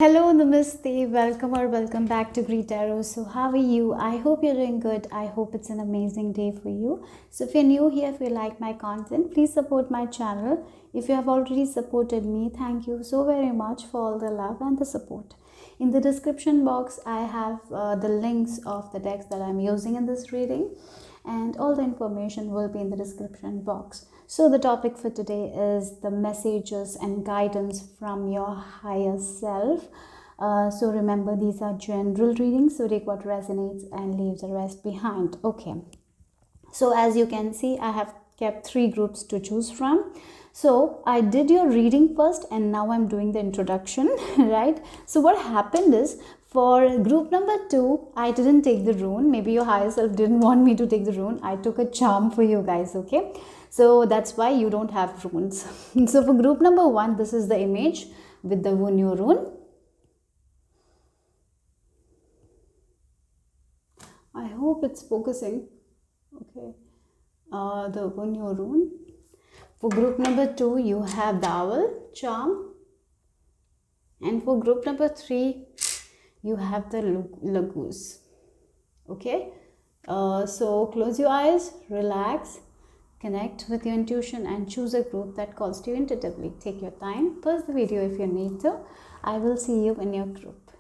Hello, namaste, welcome back to greetarot. So, how are you? I hope you're doing good. I hope it's an amazing day for you. So, if you're new here, if you like my content, please support my channel. If you have already supported me, thank you so very much for all the love and the support. In the description box, I have the links of the decks that I'm using in this reading, and all the information will be in the description box. So the topic for today is the messages and guidance from your higher self. So remember, these are general readings, so take what resonates and leave the rest behind. Okay, so as you can see, I have kept 3 groups to choose from. So I did your reading first and now I'm doing the introduction, right? So what happened is, for group number 2, I didn't take the rune. Maybe your higher self didn't want me to take the rune. I took a charm for you guys, okay? So that's why you don't have runes. So for group number 1, this is the image with the Wunyo rune. I hope it's focusing. Okay. The Wunyo rune. For group number 2, you have the owl charm. And for group number 3, you have the Lagoose. Okay. So close your eyes, relax, connect with your intuition and choose a group that calls to you intuitively. Take your time, pause the video if you need to. I will see you in your group.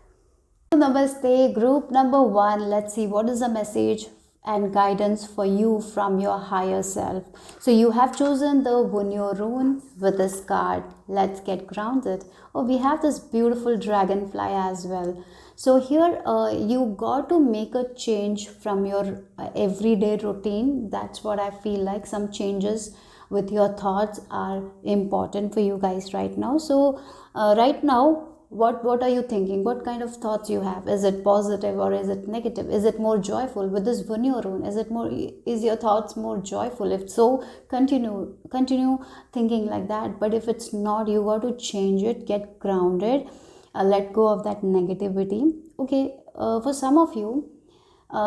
Namaste, group number 1. Let's see what is the message and guidance for you from your higher self. So you have chosen the Wunyo rune with this card. Let's get grounded. Oh, we have this beautiful dragonfly as well. So here you got to make a change from your everyday routine. That's what I feel like. Some changes with your thoughts are important for you guys right now. So right now, what are you thinking? What kind of thoughts you have? Is it positive or is it negative? Is it more joyful with this Wunyo rune? Is your thoughts more joyful? If so, continue thinking like that. But if it's not, you got to change it. Get grounded. Let go of that negativity. Okay, for some of you,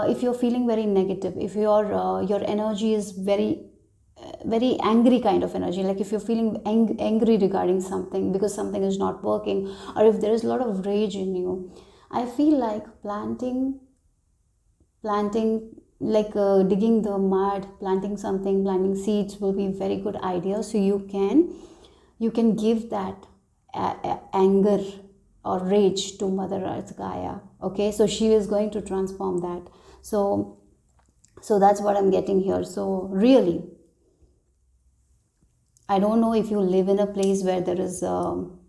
if you're feeling very negative, if your energy is very angry kind of energy, like if you're feeling angry regarding something because something is not working, or if there is a lot of rage in you, I feel like planting like digging the mud, planting seeds will be very good idea. So you can give that anger or rage to Mother Earth Gaia. Okay, so she is going to transform that. So that's what I'm getting here. So really, I don't know if you live in a place where there is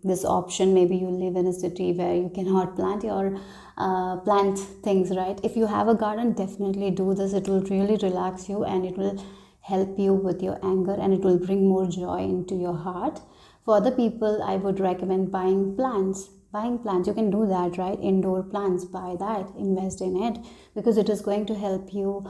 this option. Maybe you live in a city where you cannot plant things, right? If you have a garden, definitely do this. It will really relax you and it will help you with your anger and it will bring more joy into your heart. For other people, I would recommend buying plants. You can do that, right? Indoor plants, buy that, invest in it, because it is going to help you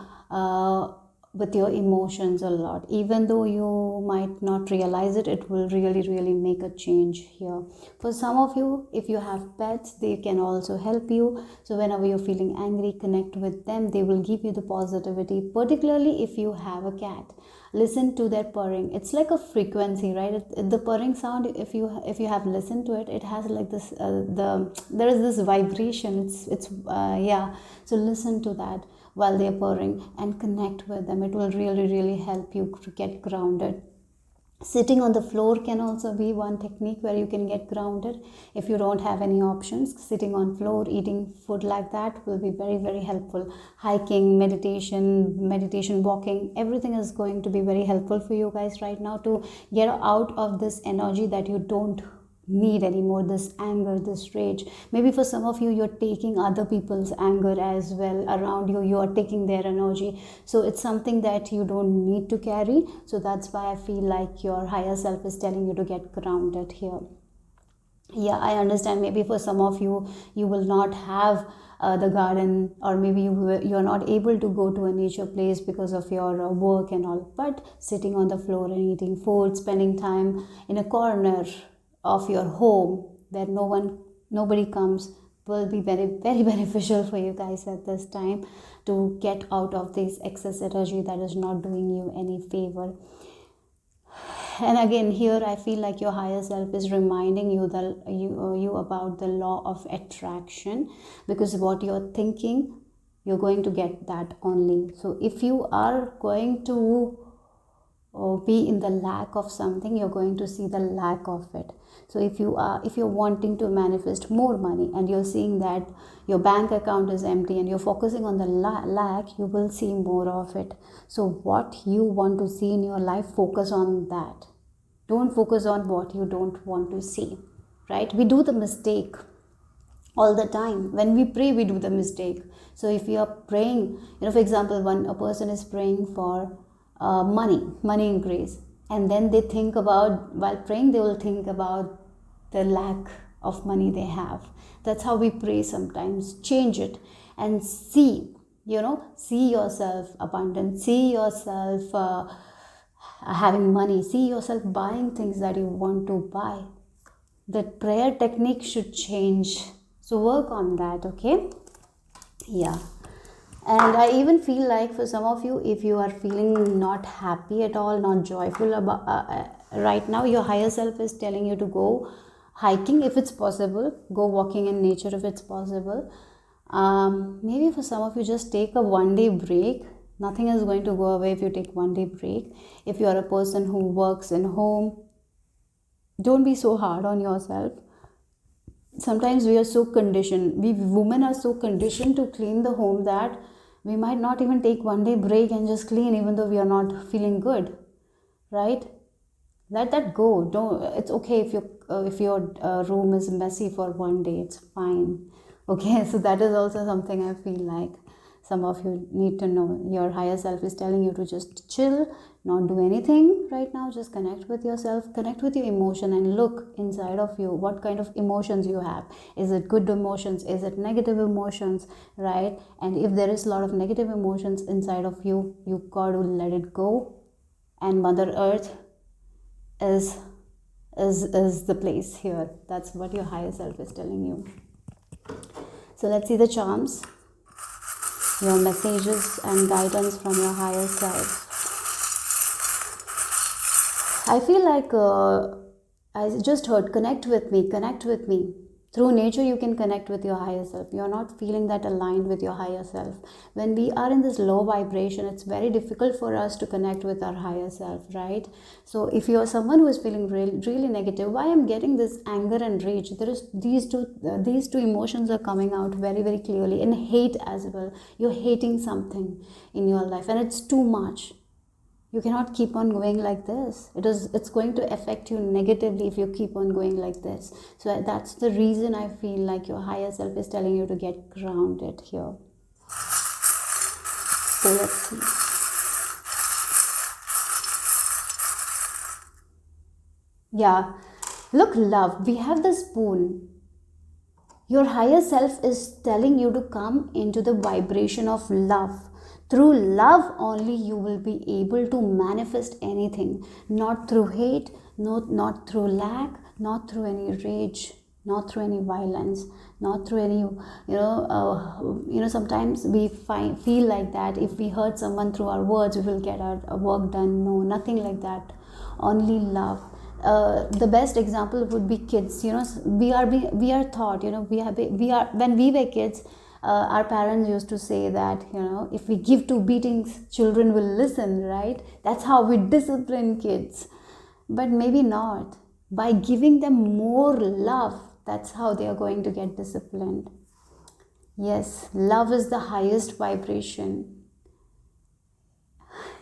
with your emotions a lot. Even though you might not realize it, it will really make a change here. For some of you, if you have pets, they can also help you. So whenever you're feeling angry, connect with them. They will give you the positivity. Particularly if you have a cat, listen to their purring. It's like a frequency, right? The purring sound, if you have listened to it, it has like this there is this vibration. It's yeah. So listen to that while they're purring and connect with them. It will really help you to get grounded. Sitting on the floor can also be one technique where you can get grounded. If you don't have any options, sitting on floor, eating food like that will be very helpful. Hiking, meditation, walking, everything is going to be very helpful for you guys right now to get out of this energy that you don't need anymore, this anger, this rage. Maybe for some of you, you're taking other people's anger as well around you. You are taking their energy, so it's something that you don't need to carry. So that's why I feel like your higher self is telling you to get grounded here. Yeah, I understand. Maybe for some of you, you will not have the garden, or maybe you're not able to go to a nature place because of your work and all. But sitting on the floor and eating food, spending time in a corner of your home where nobody comes, will be very beneficial for you guys at this time, to get out of this excess energy that is not doing you any favor. And again, here I feel like your higher self is reminding you you about the law of attraction, because what you're thinking, you're going to get that only. So if you are going to or be in the lack of something, you're going to see the lack of it. So if you're wanting to manifest more money and you're seeing that your bank account is empty and you're focusing on the lack, you will see more of it. So what you want to see in your life, focus on that. Don't focus on what you don't want to see, right? We do the mistake all the time. When we pray, we do the mistake. So if you are praying, for example, when a person is praying for money increase, and then they think about, while praying, they will think about the lack of money they have. That's how we pray sometimes. Change it and see yourself abundant, see yourself having money, see yourself buying things that you want to buy. The prayer technique should change. So work on that, okay? Yeah. And I even feel like for some of you, if you are feeling not happy at all, not joyful about right now, your higher self is telling you to go hiking if it's possible, go walking in nature if it's possible. Maybe for some of you, just take a 1-day break. Nothing is going to go away if you take 1-day break. If you are a person who works in home, don't be so hard on yourself. Sometimes we are so conditioned, we women are so conditioned to clean the home that we might not even take 1-day break and just clean even though we are not feeling good, right? Let that go. Don't. It's okay if your room is messy for 1 day. It's fine. Okay, so that is also something I feel like some of you need to know. Your higher self is telling you to just chill, not do anything right now. Just connect with yourself, connect with your emotion, and look inside of you what kind of emotions you have. Is it good emotions? Is it negative emotions? Right? And if there is a lot of negative emotions inside of you, you got to let it go. And Mother Earth is the place here. That's what your higher self is telling you. So let's see the charms, your messages and guidance from your higher self. I feel like I just heard, connect with me. Through nature, you can connect with your higher self. You're not feeling that aligned with your higher self. When we are in this low vibration, it's very difficult for us to connect with our higher self, right? So if you're someone who is feeling really negative, why I'm getting this anger and rage? There is these two emotions are coming out very, very clearly, and hate as well. You're hating something in your life, and it's too much. You cannot keep on going like this. It's going to affect you negatively if you keep on going like this. So that's the reason I feel like your higher self is telling you to get grounded here. So let's see. Yeah, look, love, we have the spoon. Your higher self is telling you to come into the vibration of love. Through love only you will be able to manifest anything, not through hate, not through lack, not through any rage, not through any violence, not through any sometimes we feel like that if we hurt someone through our words, we will get our work done. No, nothing like that. Only love. The best example would be kids. We are taught. We are when we were kids. Our parents used to say that if we give 2 beatings, children will listen, right? That's how we discipline kids. But maybe not. By giving them more love, that's how they are going to get disciplined. Yes, love is the highest vibration.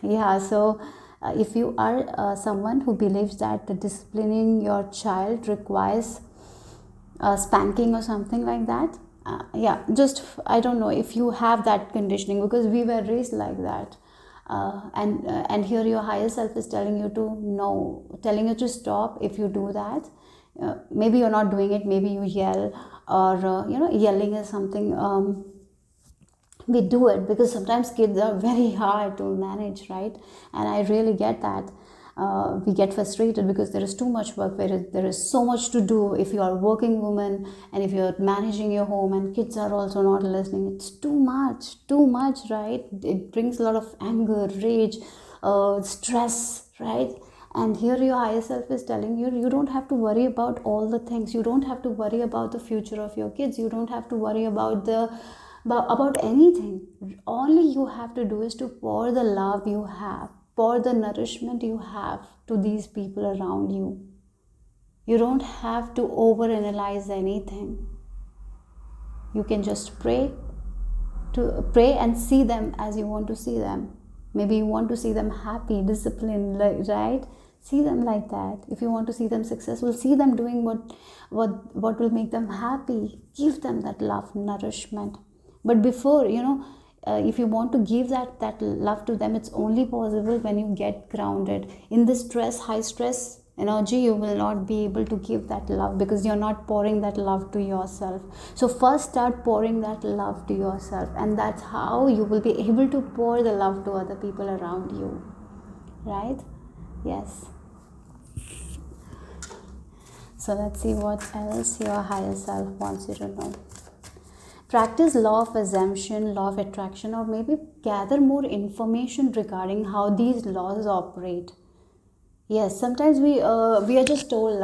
Yeah, so if you are someone who believes that the disciplining your child requires spanking or something like that, I don't know if you have that conditioning, because we were raised like that. And here your higher self is telling you to no, telling you to stop if you do that. Maybe you're not doing it, maybe you yell, or yelling is something we do it because sometimes kids are very hard to manage, right? And I really get that. We get frustrated because there is too much work, there is so much to do. If you are a working woman and if you're managing your home and kids are also not listening, it's too much, right? It brings a lot of anger, rage, stress, right? And here your higher self is telling you, you don't have to worry about all the things. You don't have to worry about the future of your kids. You don't have to worry about anything. Only you have to do is to pour the love you have, pour the nourishment you have to these people around you. You don't have to overanalyze anything. You can just pray and see them as you want to see them. Maybe you want to see them happy, disciplined, right? See them like that. If you want to see them successful, see them doing what will make them happy. Give them that love, nourishment. But before, if you want to give that love to them, it's only possible when you get grounded. In this high stress energy, you will not be able to give that love because you're not pouring that love to yourself. So first start pouring that love to yourself, and that's how you will be able to pour the love to other people around you, right? Yes. So let's see what else your higher self wants you to know. Practice law of assumption, law of attraction, or maybe gather more information regarding how these laws operate. Yes, sometimes we are just told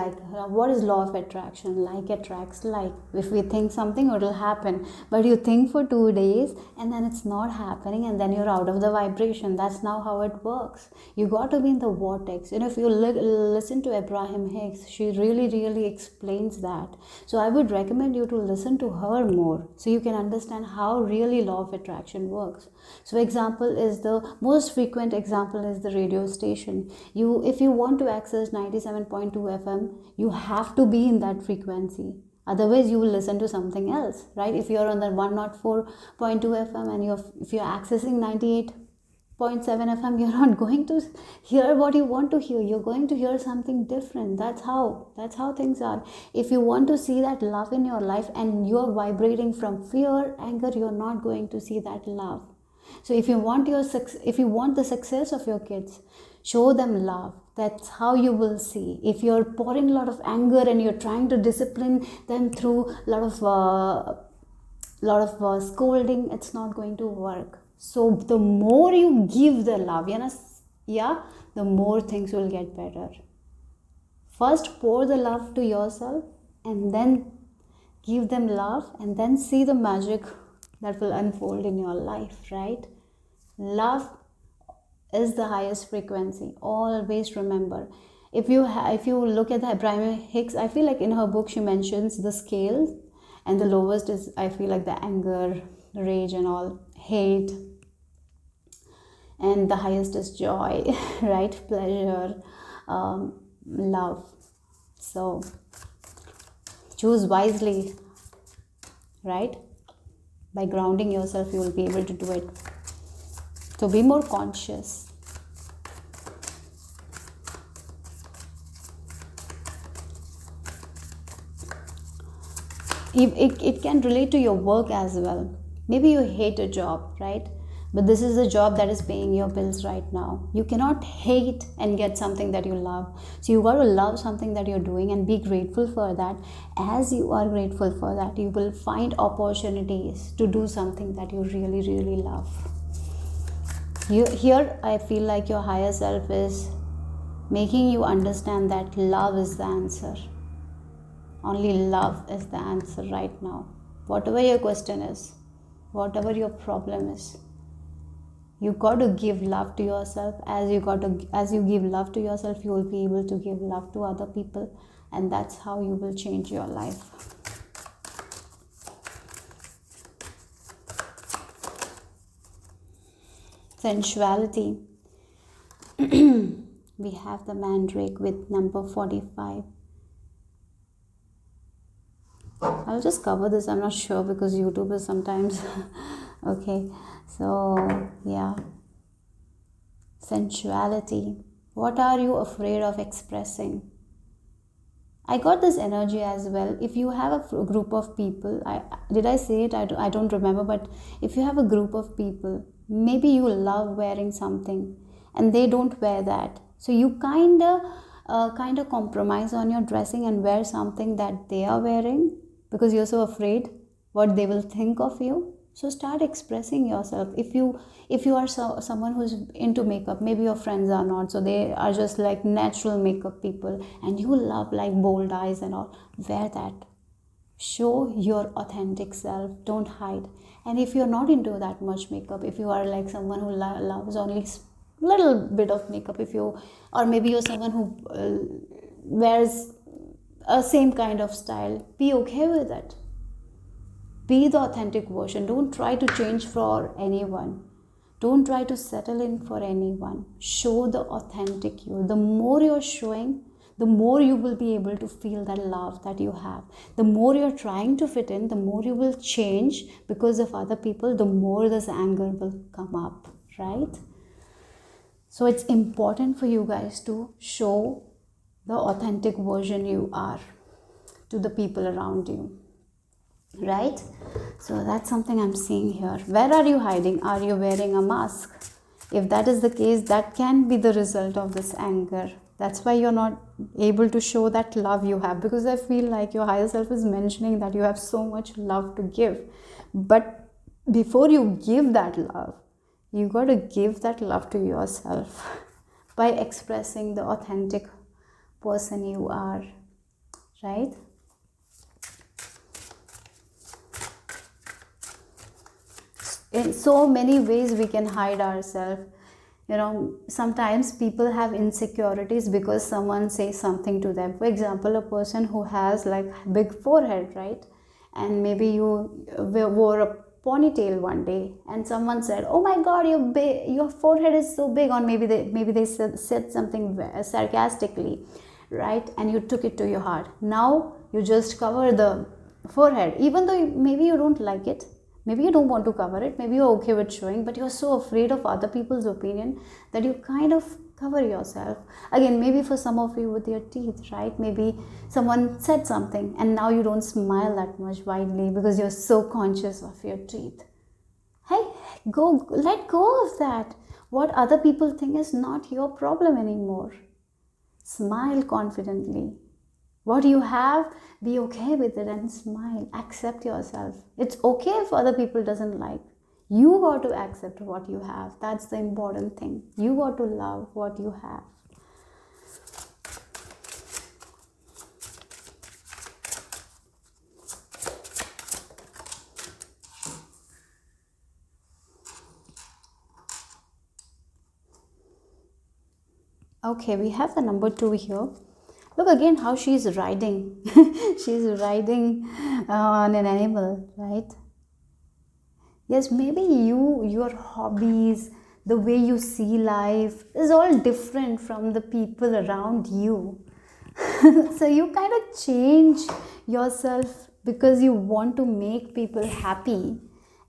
what is law of attraction? Like attracts like. If we think something, it will happen. But you think for 2 days and then it's not happening, and then you're out of the vibration. That's now how it works. You got to be in the vortex. If you listen to Abraham Hicks, she really, really explains that. So I would recommend you to listen to her more so you can understand how really law of attraction works. So the most frequent example is the radio station. If you want to access 97.2 FM, you have to be in that frequency. Otherwise, you will listen to something else, right? If you're on the 104.2 FM and if you're accessing 98.7 FM, you're not going to hear what you want to hear. You're going to hear something different. That's how things are. If you want to see that love in your life and you're vibrating from fear, anger, you're not going to see that love. So if you want the success of your kids, show them love. That's how you will see. If you're pouring a lot of anger and you're trying to discipline them through a lot of scolding, it's not going to work. So the more you give the love, the more things will get better. First pour the love to yourself and then give them love, and then see the magic that will unfold in your life, right? Love is the highest frequency. Always remember. If you look at the Abraham Hicks, I feel like in her book she mentions the scale, and the lowest is, I feel like, the anger, rage and all, hate, and the highest is joy, right? Pleasure, love. So choose wisely, right? By grounding yourself, you will be able to do it. So be more conscious. It can relate to your work as well. Maybe you hate a job, right? But this is a job that is paying your bills right now. You cannot hate and get something that you love. So you got to love something that you're doing and be grateful for that. As you are grateful for that, you will find opportunities to do something that you really, really love. Here, I feel like your higher self is making you understand that love is the answer. Only love is the answer right now. Whatever your question is, whatever your problem is, you got to give love to yourself. As you give love to yourself, you will be able to give love to other people, and that's how you will change your life. Sensuality. We have the mandrake with number 45. I'll just cover this. I'm not sure because YouTube is sometimes okay. So yeah, sensuality. What are you afraid of expressing? I got this energy as well. If you have a group of people, did I say it? I don't remember, but if you have a group of people, maybe you love wearing something and they don't wear that. So you kind of compromise on your dressing and wear something that they are wearing because you're so afraid what they will think of you. So start expressing yourself. If you are someone who's into makeup, maybe your friends are not, so they are just like natural makeup people, and you love like bold eyes and all, wear that. Show your authentic self, don't hide. And if you're not into that much makeup, if you are like someone who loves only little bit of makeup, if you, or maybe you're someone who wears a same kind of style, be okay with it. Be the authentic version. Don't try to change for anyone. Don't try to settle in for anyone. Show the authentic you. The more you're showing, the more you will be able to feel that love that you have. The more you're trying to fit in, the more you will change because of other people, the more this anger will come up, right? So it's important for you guys to show the authentic version you are to the people around you, right? So that's something I'm seeing here. Where are you hiding? Are you wearing a mask? If that is the case, that can be the result of this anger. That's why you're not able to show that love you have, because I feel like your higher self is mentioning that you have so much love to give. But before you give that love, you got to give that love to yourself by expressing the authentic person you are, right? In so many ways we can hide ourselves. Sometimes people have insecurities because someone says something to them. For example, a person who has like big forehead, right? And maybe you wore a ponytail one day and someone said, oh my god, your forehead is so big, or maybe they said something sarcastically, right? And you took it to your heart. Now you just cover the forehead, even though maybe you don't like it. Maybe you don't want to cover it, maybe you're okay with showing, but you're so afraid of other people's opinion that you kind of cover yourself. Again, maybe for some of you with your teeth, right? Maybe someone said something and now you don't smile that much widely because you're so conscious of your teeth. Hey, let go of that. What other people think is not your problem anymore. Smile confidently. What you have, be okay with it and smile. Accept yourself. It's okay if other people doesn't like. You got to accept what you have. That's the important thing. You got to love what you have. Okay, we have the number 2 here. Look again how she's riding. She's riding on an animal, right? Yes, maybe your hobbies, the way you see life is all different from the people around you. So you kind of change yourself because you want to make people happy.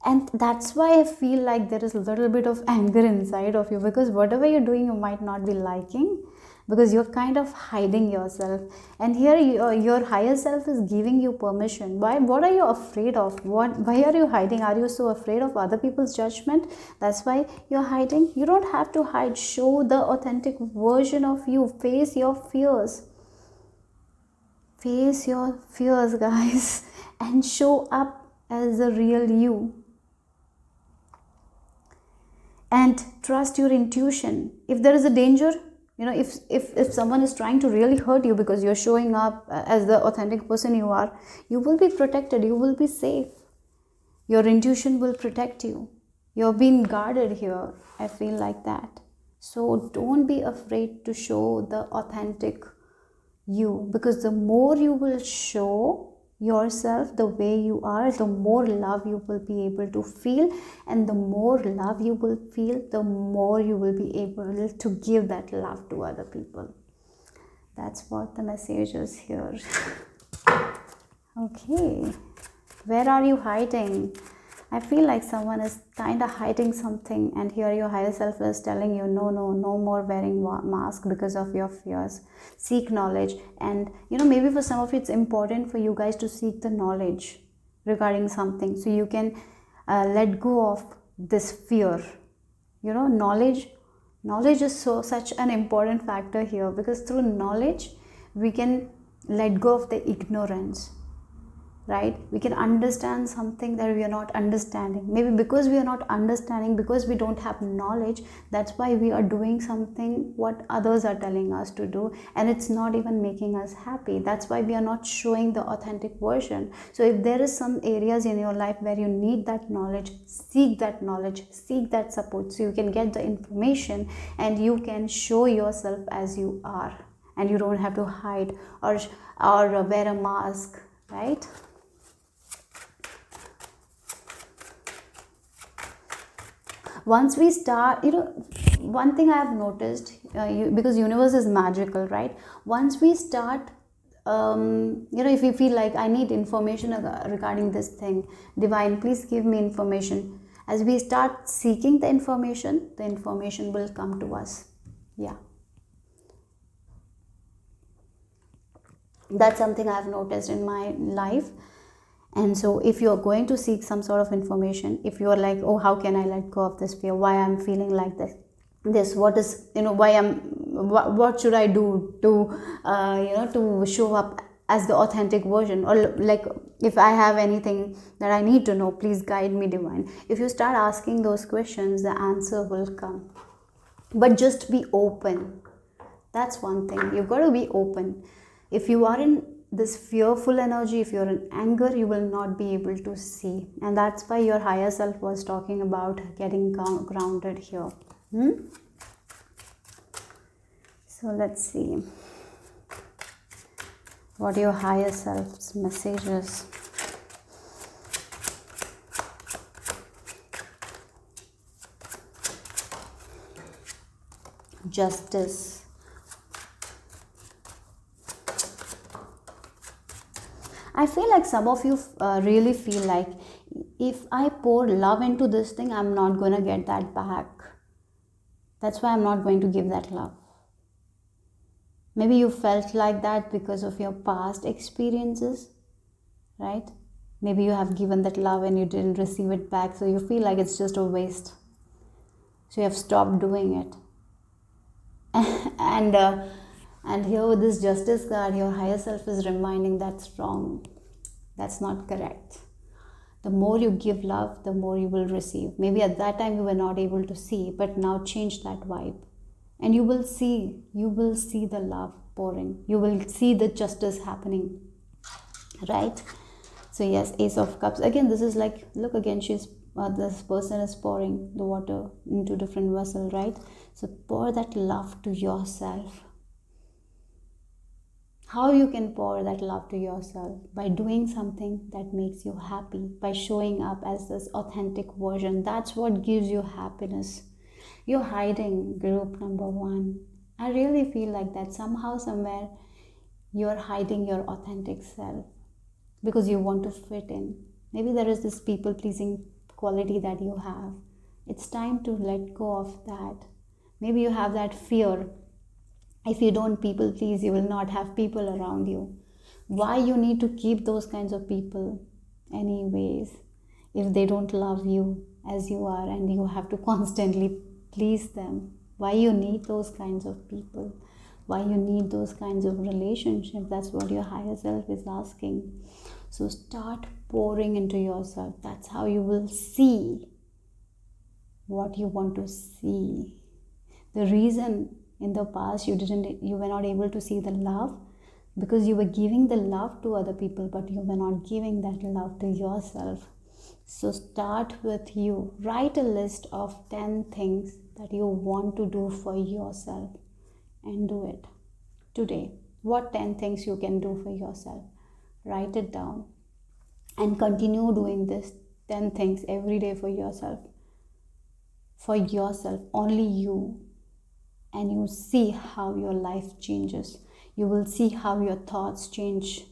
And that's why I feel like there is a little bit of anger inside of you, because whatever you're doing you might not be liking, because you're kind of hiding yourself. And here your higher self is giving you permission. What are you afraid of? Why are you hiding? Are you so afraid of other people's judgment? That's why you're hiding. You don't have to hide. Show the authentic version of you. Face your fears. Face your fears, guys, and show up as the real you. And trust your intuition. If there is a danger, if someone is trying to really hurt you because you're showing up as the authentic person you are, you will be protected, you will be safe. Your intuition will protect you. You're being guarded here. I feel like that. So don't be afraid to show the authentic you, because the more you will show yourself the way you are, the more love you will be able to feel, and the more love you will feel, the more you will be able to give that love to other people. That's what the message is here. Okay, where are you hiding? I feel like someone is kind of hiding something, and here your higher self is telling you, no more wearing mask because of your fears. Seek knowledge. And maybe for some of you it's important for you guys to seek the knowledge regarding something, so you can let go of this fear. Knowledge is such an important factor here, because through knowledge we can let go of the ignorance. right? We can understand something that we are not understanding. Maybe because we are not understanding, because we don't have knowledge, that's why we are doing something what others are telling us to do, and it's not even making us happy. That's why we are not showing the authentic version. So if there is some areas in your life where you need that knowledge, seek that knowledge, seek that support, so you can get the information and you can show yourself as you are, and you don't have to hide or wear a mask, right? Once we start, one thing I have noticed, because universe is magical, right? Once we start, if we feel like I need information regarding this thing, divine, please give me information. As we start seeking the information will come to us. Yeah, that's something I've noticed in my life. And so if you're going to seek some sort of information, if you're like, oh, how can I let go of this fear, why I'm feeling like this, what is, why what should I do to to show up as the authentic version, or like, if I have anything that I need to know, please guide me, divine. If you start asking those questions, the answer will come. But just be open. That's one thing, you've got to be open. If you are in this fearful energy, if you're in anger, you will not be able to see. And that's why your higher self was talking about getting grounded here. So let's see what your higher self's message is. Justice. I feel like some of you really feel like, if I pour love into this thing, I'm not going to get that back. That's why I'm not going to give that love. Maybe you felt like that because of your past experiences, right? Maybe you have given that love and you didn't receive it back, so you feel like it's just a waste. So you have stopped doing it. And here with this justice card, your higher self is reminding that's wrong. That's not correct. The more you give love, the more you will receive. Maybe at that time you were not able to see, but now change that vibe. And you will see the love pouring. You will see the justice happening, right? So yes, Ace of Cups. Again, this is like, look again, this person is pouring the water into different vessel, right? So pour that love to yourself. How you can pour that love to yourself? By doing something that makes you happy, by showing up as this authentic version. That's what gives you happiness. You're hiding, group number 1. I really feel like that somehow, somewhere, you're hiding your authentic self because you want to fit in. Maybe there is this people-pleasing quality that you have. It's time to let go of that. Maybe you have that fear. If you don't people please, you will not have people around you. Why you need to keep those kinds of people anyways, if they don't love you as you are and you have to constantly please them? Why you need those kinds of people? Why you need those kinds of relationships? That's what your higher self is asking. So start pouring into yourself. That's how you will see what you want to see. The reason in the past you were not able to see the love, because you were giving the love to other people, but you were not giving that love to yourself. So start with you. Write a list of 10 things that you want to do for yourself and do it today. What 10 things you can do for yourself? Write it down and continue doing this 10 things every day for yourself. For yourself, only you. And you see how your life changes. You will see how your thoughts change.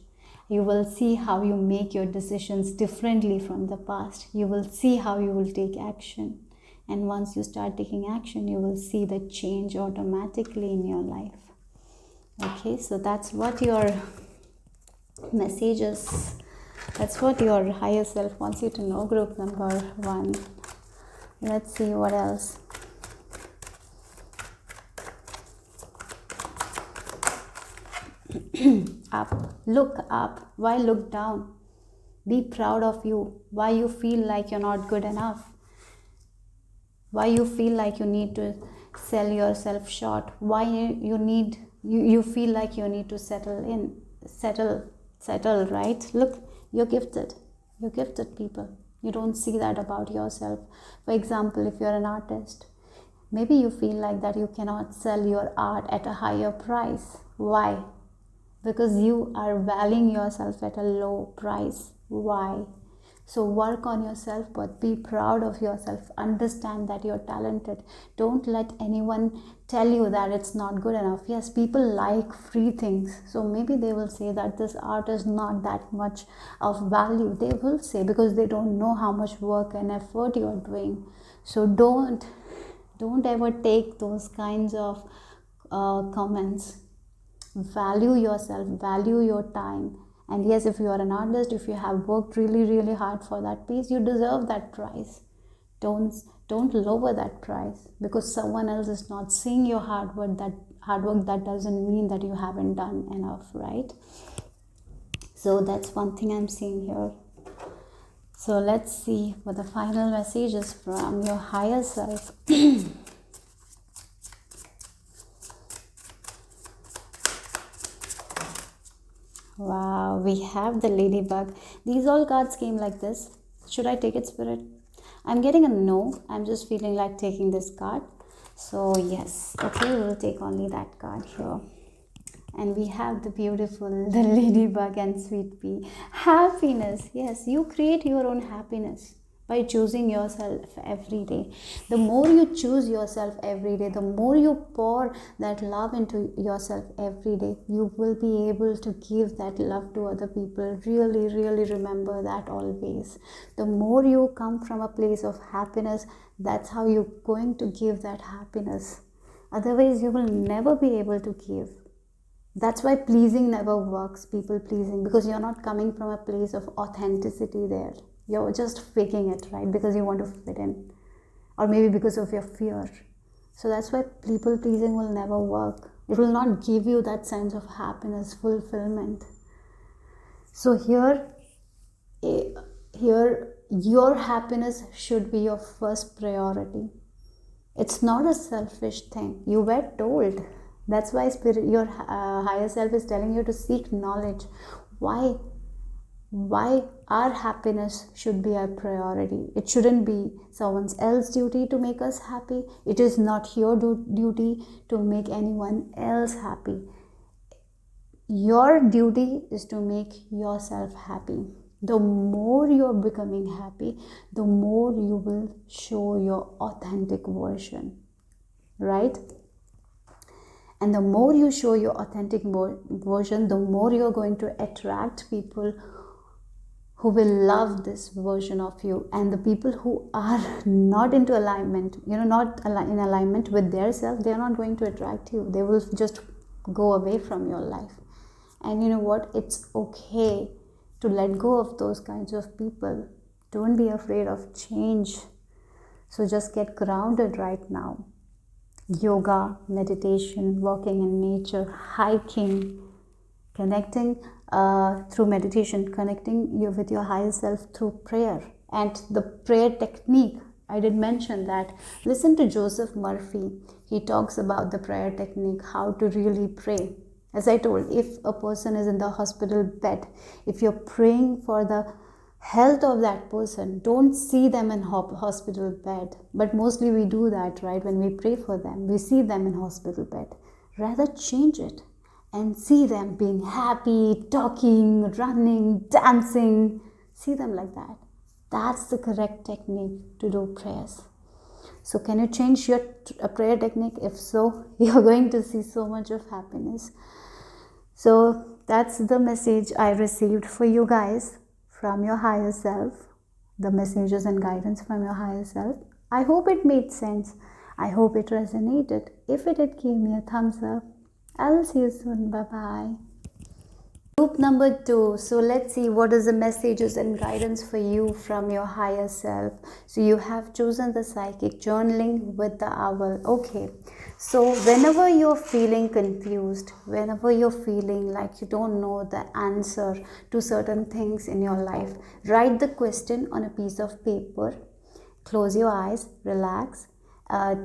You will see how you make your decisions differently from the past. You will see how you will take action. And once you start taking action, you will see the change automatically in your life. Okay, so that's what your message is. That's what your higher self wants you to know, group number 1. Let's see what else. Up. Look up. Why look down? Be proud of you. Why you feel like you're not good enough? Why you feel like you need to sell yourself short? Why you feel like you need to settle, right? Look, you're gifted. You're gifted, people. You don't see that about yourself. For example, if you're an artist, maybe you feel like that you cannot sell your art at a higher price. Why? Because you are valuing yourself at a low price. Why? So work on yourself, but be proud of yourself. Understand that you're talented. Don't let anyone tell you that it's not good enough. Yes, people like free things. So maybe they will say that this art is not that much of value. They will say, because they don't know how much work and effort you're doing. So don't ever take those kinds of comments. Value yourself, value your time. And yes, if you are an artist, if you have worked really, really hard for that piece, you deserve that price. Don't lower that price because someone else is not seeing your hard work. That doesn't mean that you haven't done enough, right? So that's one thing I'm seeing here. So let's see what the final message is from your higher self. Wow, we have the ladybug. These all cards came like this. Should I take it, Spirit? I'm getting a no. I'm just feeling like taking this card. So yes, okay, we'll take only that card here. And we have the beautiful, the ladybug and sweet pea. Happiness. Yes, you create your own happiness by choosing yourself every day. The more you choose yourself every day, the more you pour that love into yourself every day, you will be able to give that love to other people. Really, really remember that always. The more you come from a place of happiness, that's how you're going to give that happiness. Otherwise, you will never be able to give. That's why pleasing never works, people pleasing, because you're not coming from a place of authenticity there. You're just faking it, right? Because you want to fit in, or maybe because of your fear. So that's why people pleasing will never work. It will not give you that sense of happiness, fulfillment. So here your happiness should be your first priority. It's not a selfish thing. You were told. That's why your higher self is telling you to seek knowledge. Why our happiness should be our priority. It shouldn't be someone else's duty to make us happy. It is not your duty to make anyone else happy. Your duty is to make yourself happy. The more you're becoming happy, the more you will show your authentic version, right? And the more you show your authentic version, the more you're going to attract people who will love this version of you. And the people who are not into alignment, not in alignment with their self, they're not going to attract you. They will just go away from your life. And you know what? It's okay to let go of those kinds of people. Don't be afraid of change. So just get grounded right now. Yoga, meditation, walking in nature, hiking, connecting through meditation, connecting you with your higher self through prayer. And the prayer technique, I did mention that. Listen to Joseph Murphy. He talks about the prayer technique, how to really pray. As I told, if a person is in the hospital bed, if you're praying for the health of that person, don't see them in hospital bed. But mostly we do that, right? When we pray for them, we see them in hospital bed. Rather change it and see them being happy, talking, running, dancing. See them like that. That's the correct technique to do prayers. So can you change your prayer technique? If so, you're going to see so much of happiness. So that's the message I received for you guys from your higher self, the messages and guidance from your higher self. I hope it made sense. I hope it resonated. If it did, give me a thumbs up. I will see you soon. Bye-bye. Group number 2. So let's see what is the messages and guidance for you from your higher self. So you have chosen the psychic journaling with the owl. Okay. So whenever you're feeling confused, whenever you're feeling like you don't know the answer to certain things in your life, write the question on a piece of paper. Close your eyes, relax,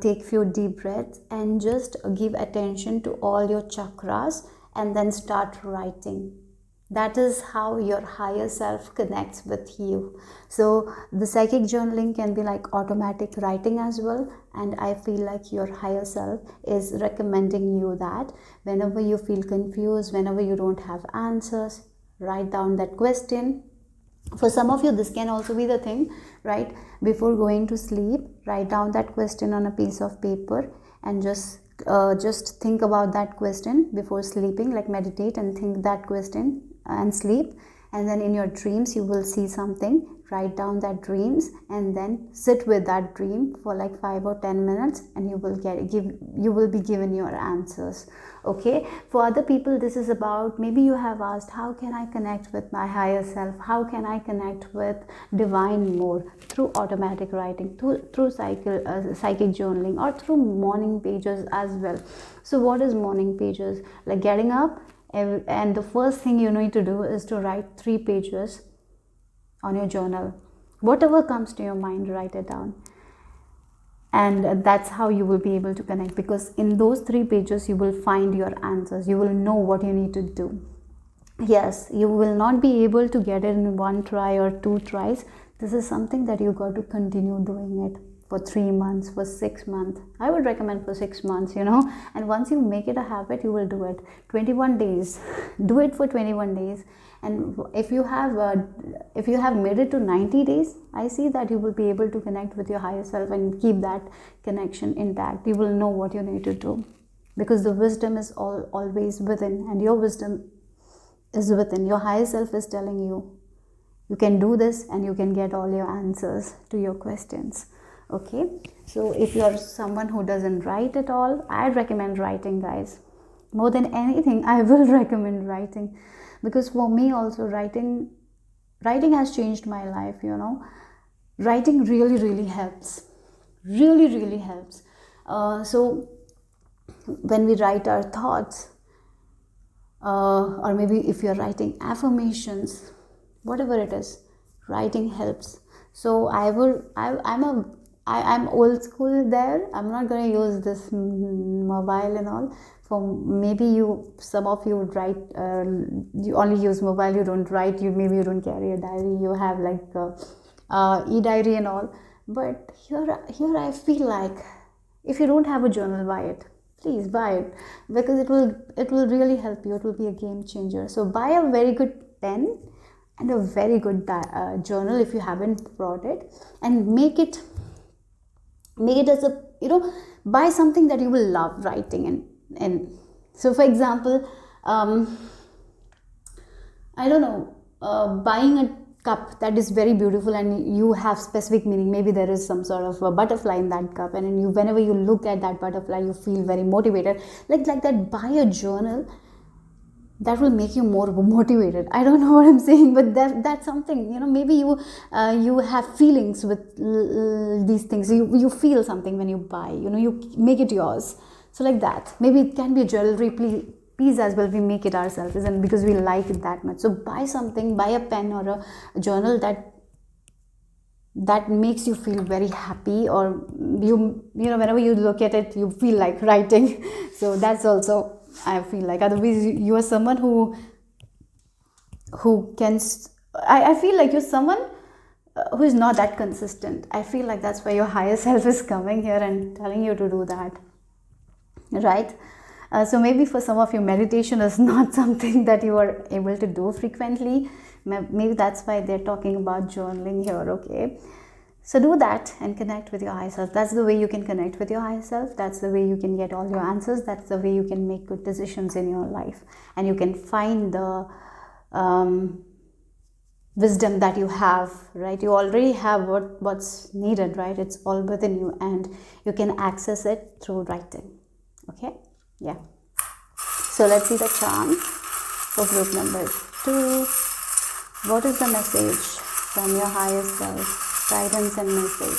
take few deep breaths, and just give attention to all your chakras and then start writing. That is how your higher self connects with you. So the psychic journaling can be like automatic writing as well, and I feel like your higher self is recommending you that whenever you feel confused, whenever you don't have answers, write down that question. For some of you, this can also be the thing, right? Before going to sleep, write down that question on a piece of paper and just think about that question before sleeping, like meditate and think that question and sleep. And then in your dreams you will see something, write down that dreams and then sit with that dream for like 5 or 10 minutes, and you will be given your answers. Okay, for other people this is about, maybe you have asked, how can I connect with my higher self, how can I connect with divine more? Through automatic writing, through psychic journaling, or through morning pages as well. So what is morning pages? Like getting up, and the first thing you need to do is to write 3 pages on your journal. Whatever comes to your mind, write it down. And that's how you will be able to connect, because in those 3 pages you will find your answers. You will know what you need to do. Yes, you will not be able to get it in 1 try or 2 tries. This is something that you got to continue doing it for 3 months, for 6 months. I would recommend for 6 months, and once you make it a habit, you will do it. 21 days, do it for 21 days. And if you have made it to 90 days, I see that you will be able to connect with your higher self and keep that connection intact. You will know what you need to do, because the wisdom is always within, and your wisdom is within. Your higher self is telling you, you can do this and you can get all your answers to your questions. Okay, so if you're someone who doesn't write at all, I'd recommend writing, guys. More than anything, I will recommend writing, because for me also writing has changed my life. Writing really helps, really helps. So when we write our thoughts, or maybe if you're writing affirmations, whatever it is, writing helps. So I'm old school there. I'm not going to use this mobile and all. For maybe some of you would write, you only use mobile, you don't write, maybe you don't carry a diary, you have like e-diary and all. But here I feel like, if you don't have a journal, buy it. Please buy it, because it will really help you. It will be a game changer. So buy a very good pen and a very good journal if you haven't brought it, and make it as a, buy something that you will love writing in. So for example, I don't know, buying a cup that is very beautiful and you have specific meaning. Maybe there is some sort of a butterfly in that cup, and whenever you look at that butterfly, you feel very motivated. Like that, buy a journal that will make you more motivated. I don't know what I'm saying, but that's something, maybe you have feelings with these things. You feel something when you buy, you make it yours. So like that, maybe it can be a jewelry piece as well. We make it ourselves, and because we like it that much. So buy something, buy a pen or a journal that makes you feel very happy, or whenever you look at it, you feel like writing. So that's also, I feel like, otherwise you are someone who can, I feel like you're someone who is not that consistent. I feel like that's why your higher self is coming here and telling you to do that, right? So maybe for some of you, meditation is not something that you are able to do frequently. Maybe that's why they're talking about journaling here. Okay, so do that and connect with your higher self. That's the way you can connect with your higher self. That's the way you can get all your answers. That's the way you can make good decisions in your life, and you can find the wisdom that you have, right? You already have what's needed, right? It's all within you, and you can access it through writing. Okay, yeah. So let's see the charm. For group number 2, what is the message from your higher self? Guidance and message.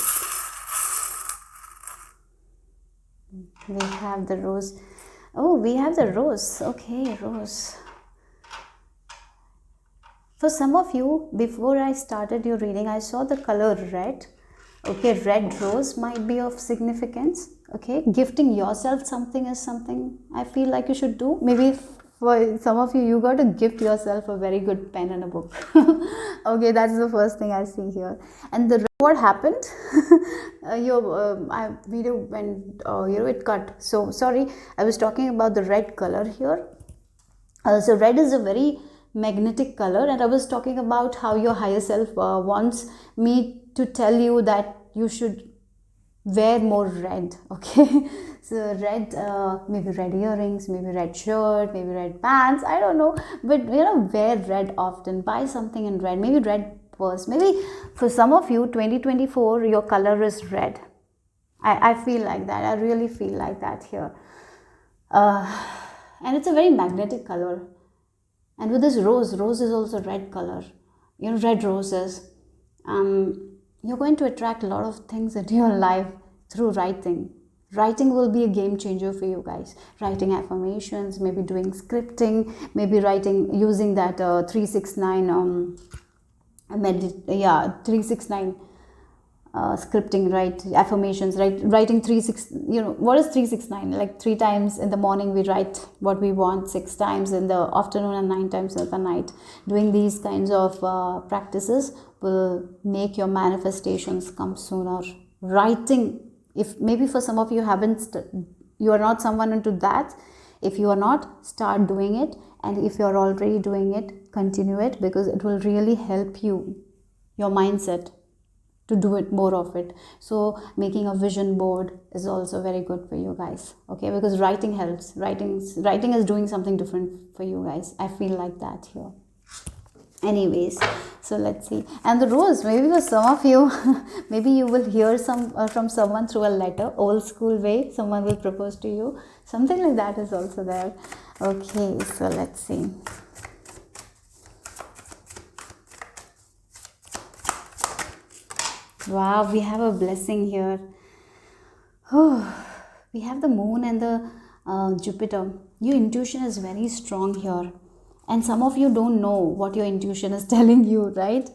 We have the rose. Oh, we have the rose. Okay, rose. For some of you, before I started your reading, I saw the color red. Okay, red rose might be of significance. Okay, gifting yourself something is something I feel like you should do. Maybe for some of you, you got to gift yourself a very good pen and a book. Okay, that's the first thing I see here. And the what happened? Your video went, it cut. So sorry, I was talking about the red color here. So red is a very magnetic color, and I was talking about how your higher self wants me to tell you that you should wear more red. Okay, so red, maybe red earrings, maybe red shirt, maybe red pants, I don't know, but wear red often. Buy something in red, maybe red purse. Maybe for some of you, 2024, your color is red. I feel like that. I really feel like that here. And it's a very magnetic color. And with this rose is also red color. Red roses. You're going to attract a lot of things into your life through writing. Writing will be a game changer for you guys. Writing affirmations, maybe doing scripting, maybe writing using that 369 369 scripting, right? Affirmations, right? Writing what is 369? Like 3 times in the morning we write what we want, 6 times in the afternoon, and 9 times in the night. Doing these kinds of practices will make your manifestations come sooner. Writing, if maybe for some of you you are not someone into that. If you are not, start doing it. And if you are already doing it, continue it, because it will really help you, your mindset, to do it more of it. So making a vision board is also very good for you guys. Okay, because writing helps. Writing is doing something different for you guys. I feel like that here. Anyways, so let's see. And the rose, maybe for some of you, maybe you will hear from someone through a letter, old school way. Someone will propose to you. Something like that is also there. Okay, so let's see. Wow, we have a blessing here. Oh, we have the moon and the Jupiter. Your intuition is very strong here. And some of you don't know what your intuition is telling you, right?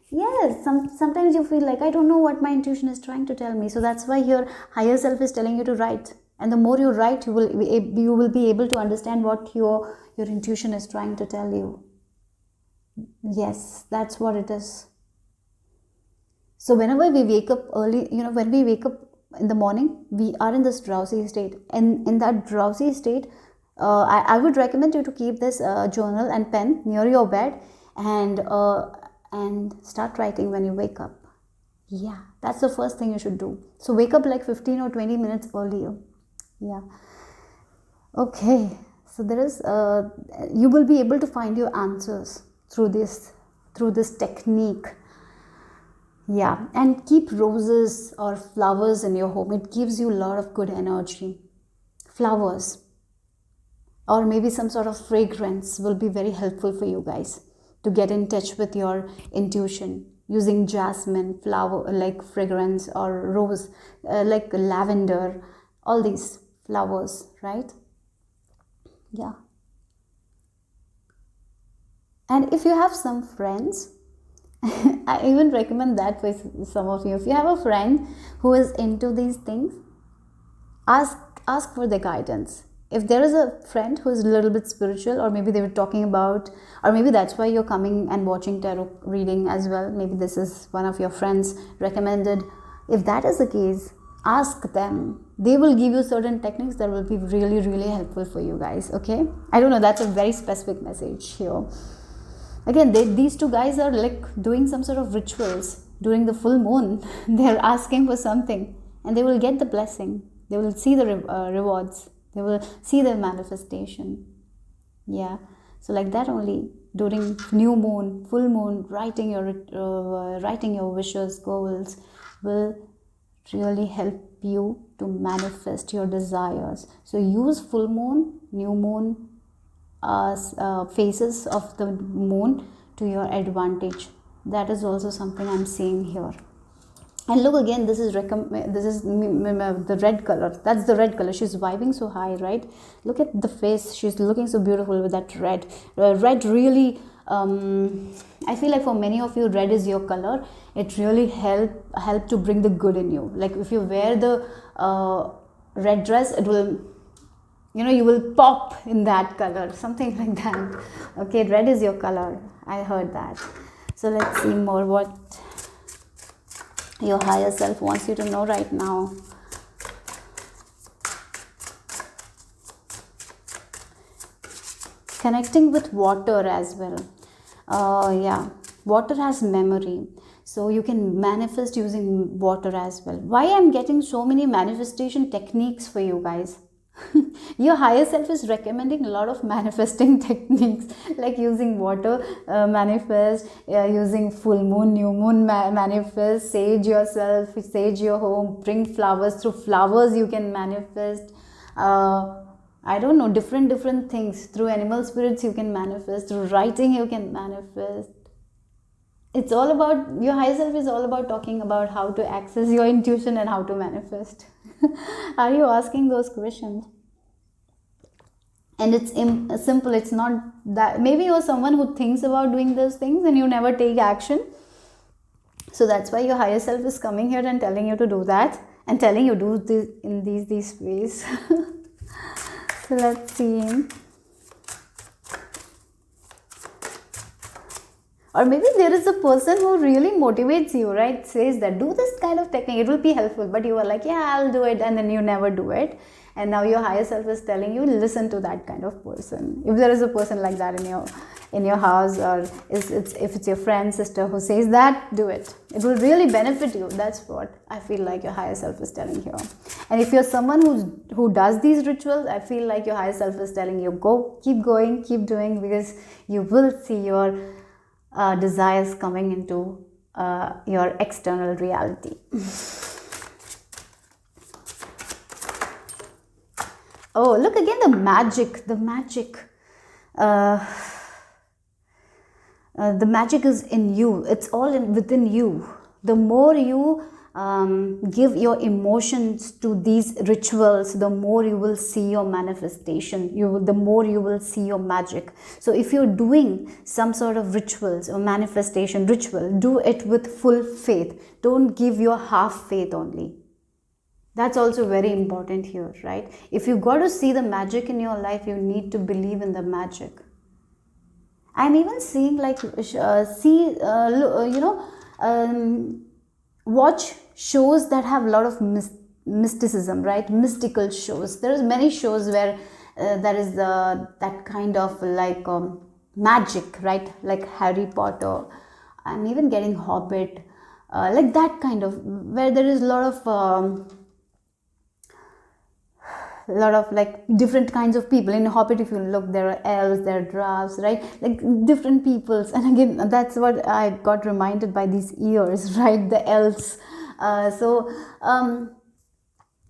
Yes, sometimes you feel like, I don't know what my intuition is trying to tell me. So that's why your higher self is telling you to write. And the more you write, you will be able to understand what your intuition is trying to tell you. Yes, that's what it is. So whenever we wake up early, when we wake up in the morning, we are in this drowsy state. And in that drowsy state, I would recommend you to keep this journal and pen near your bed and start writing when you wake up. Yeah, that's the first thing you should do. So wake up like 15 or 20 minutes earlier. Yeah. Okay. So there is, you will be able to find your answers through this technique. Yeah, and keep roses or flowers in your home. It gives you a lot of good energy. Flowers or maybe some sort of fragrance will be very helpful for you guys to get in touch with your intuition. Using jasmine, flower like fragrance, or rose, like lavender, all these flowers, right? Yeah. And if you have some friends, I even recommend that for some of you. If you have a friend who is into these things, ask for their guidance. If there is a friend who is a little bit spiritual, or maybe they were talking about, or maybe that's why you're coming and watching tarot reading as well. Maybe this is one of your friends recommended. If that is the case, ask them. They will give you certain techniques that will be really, really helpful for you guys. Okay? I don't know. That's a very specific message here. Again, these two guys are like doing some sort of rituals during the full moon. They're asking for something, and they will get the blessing. They will see the rewards. They will see their manifestation. Yeah. So like that only, during new moon, full moon, writing your wishes, goals will really help you to manifest your desires. So use full moon, new moon, phases of the moon to your advantage. That is also something I'm seeing here. And look again, this is the red color. That's the red color. She's vibing so high, right? Look at the face. She's looking so beautiful with that red. Red really, I feel like for many of you, red is your color. It really help to bring the good in you. Like if you wear the red dress, it will, you will pop in that color, something like that. Okay, red is your color. I heard that. So let's see more what your higher self wants you to know right now. Connecting with water as well. Yeah, water has memory. So you can manifest using water as well. Why I'm getting so many manifestation techniques for you guys? Your higher self is recommending a lot of manifesting techniques, like using water, manifest, using full moon, new moon, manifest, sage yourself, sage your home, bring flowers. Through flowers you can manifest. I don't know, different things. Through animal spirits you can manifest. Through writing you can manifest. It's all about, your higher self is all about talking about how to access your intuition and how to manifest. Are you asking those questions? And it's simple. It's not that, maybe you're someone who thinks about doing those things and you never take action. So that's why your higher self is coming here and telling you to do that, and telling you do this in these ways. So let's see. Or maybe there is a person who really motivates you, right? Says that do this kind of technique, it will be helpful. But you are like, yeah, I'll do it. And then you never do it. And now your higher self is telling you, listen to that kind of person. If there is a person like that in your house, or if it's your friend, sister who says that, do it. It will really benefit you. That's what I feel like your higher self is telling you. And if you're someone who does these rituals, I feel like your higher self is telling you, go, keep going, keep doing, because you will see your desires coming into your external reality. Oh, look again, the magic. The magic is in you. It's all within you. The more you give your emotions to these rituals, the more you will see your manifestation. The more you will see your magic. So if you're doing some sort of rituals or manifestation ritual, do it with full faith. Don't give your half faith only. That's also very important here, right? If you got to see the magic in your life, you need to believe in the magic. I'm even seeing like, watch shows that have a lot of mysticism, right? Mystical shows. There's many shows where there is that kind of like magic, right? Like Harry Potter. I'm even getting Hobbit, like that kind of, where there is a lot of like different kinds of people. In Hobbit, if you look, there are elves, there are dwarves, right? Like different peoples. And again, that's what I got reminded by these ears, right? The elves.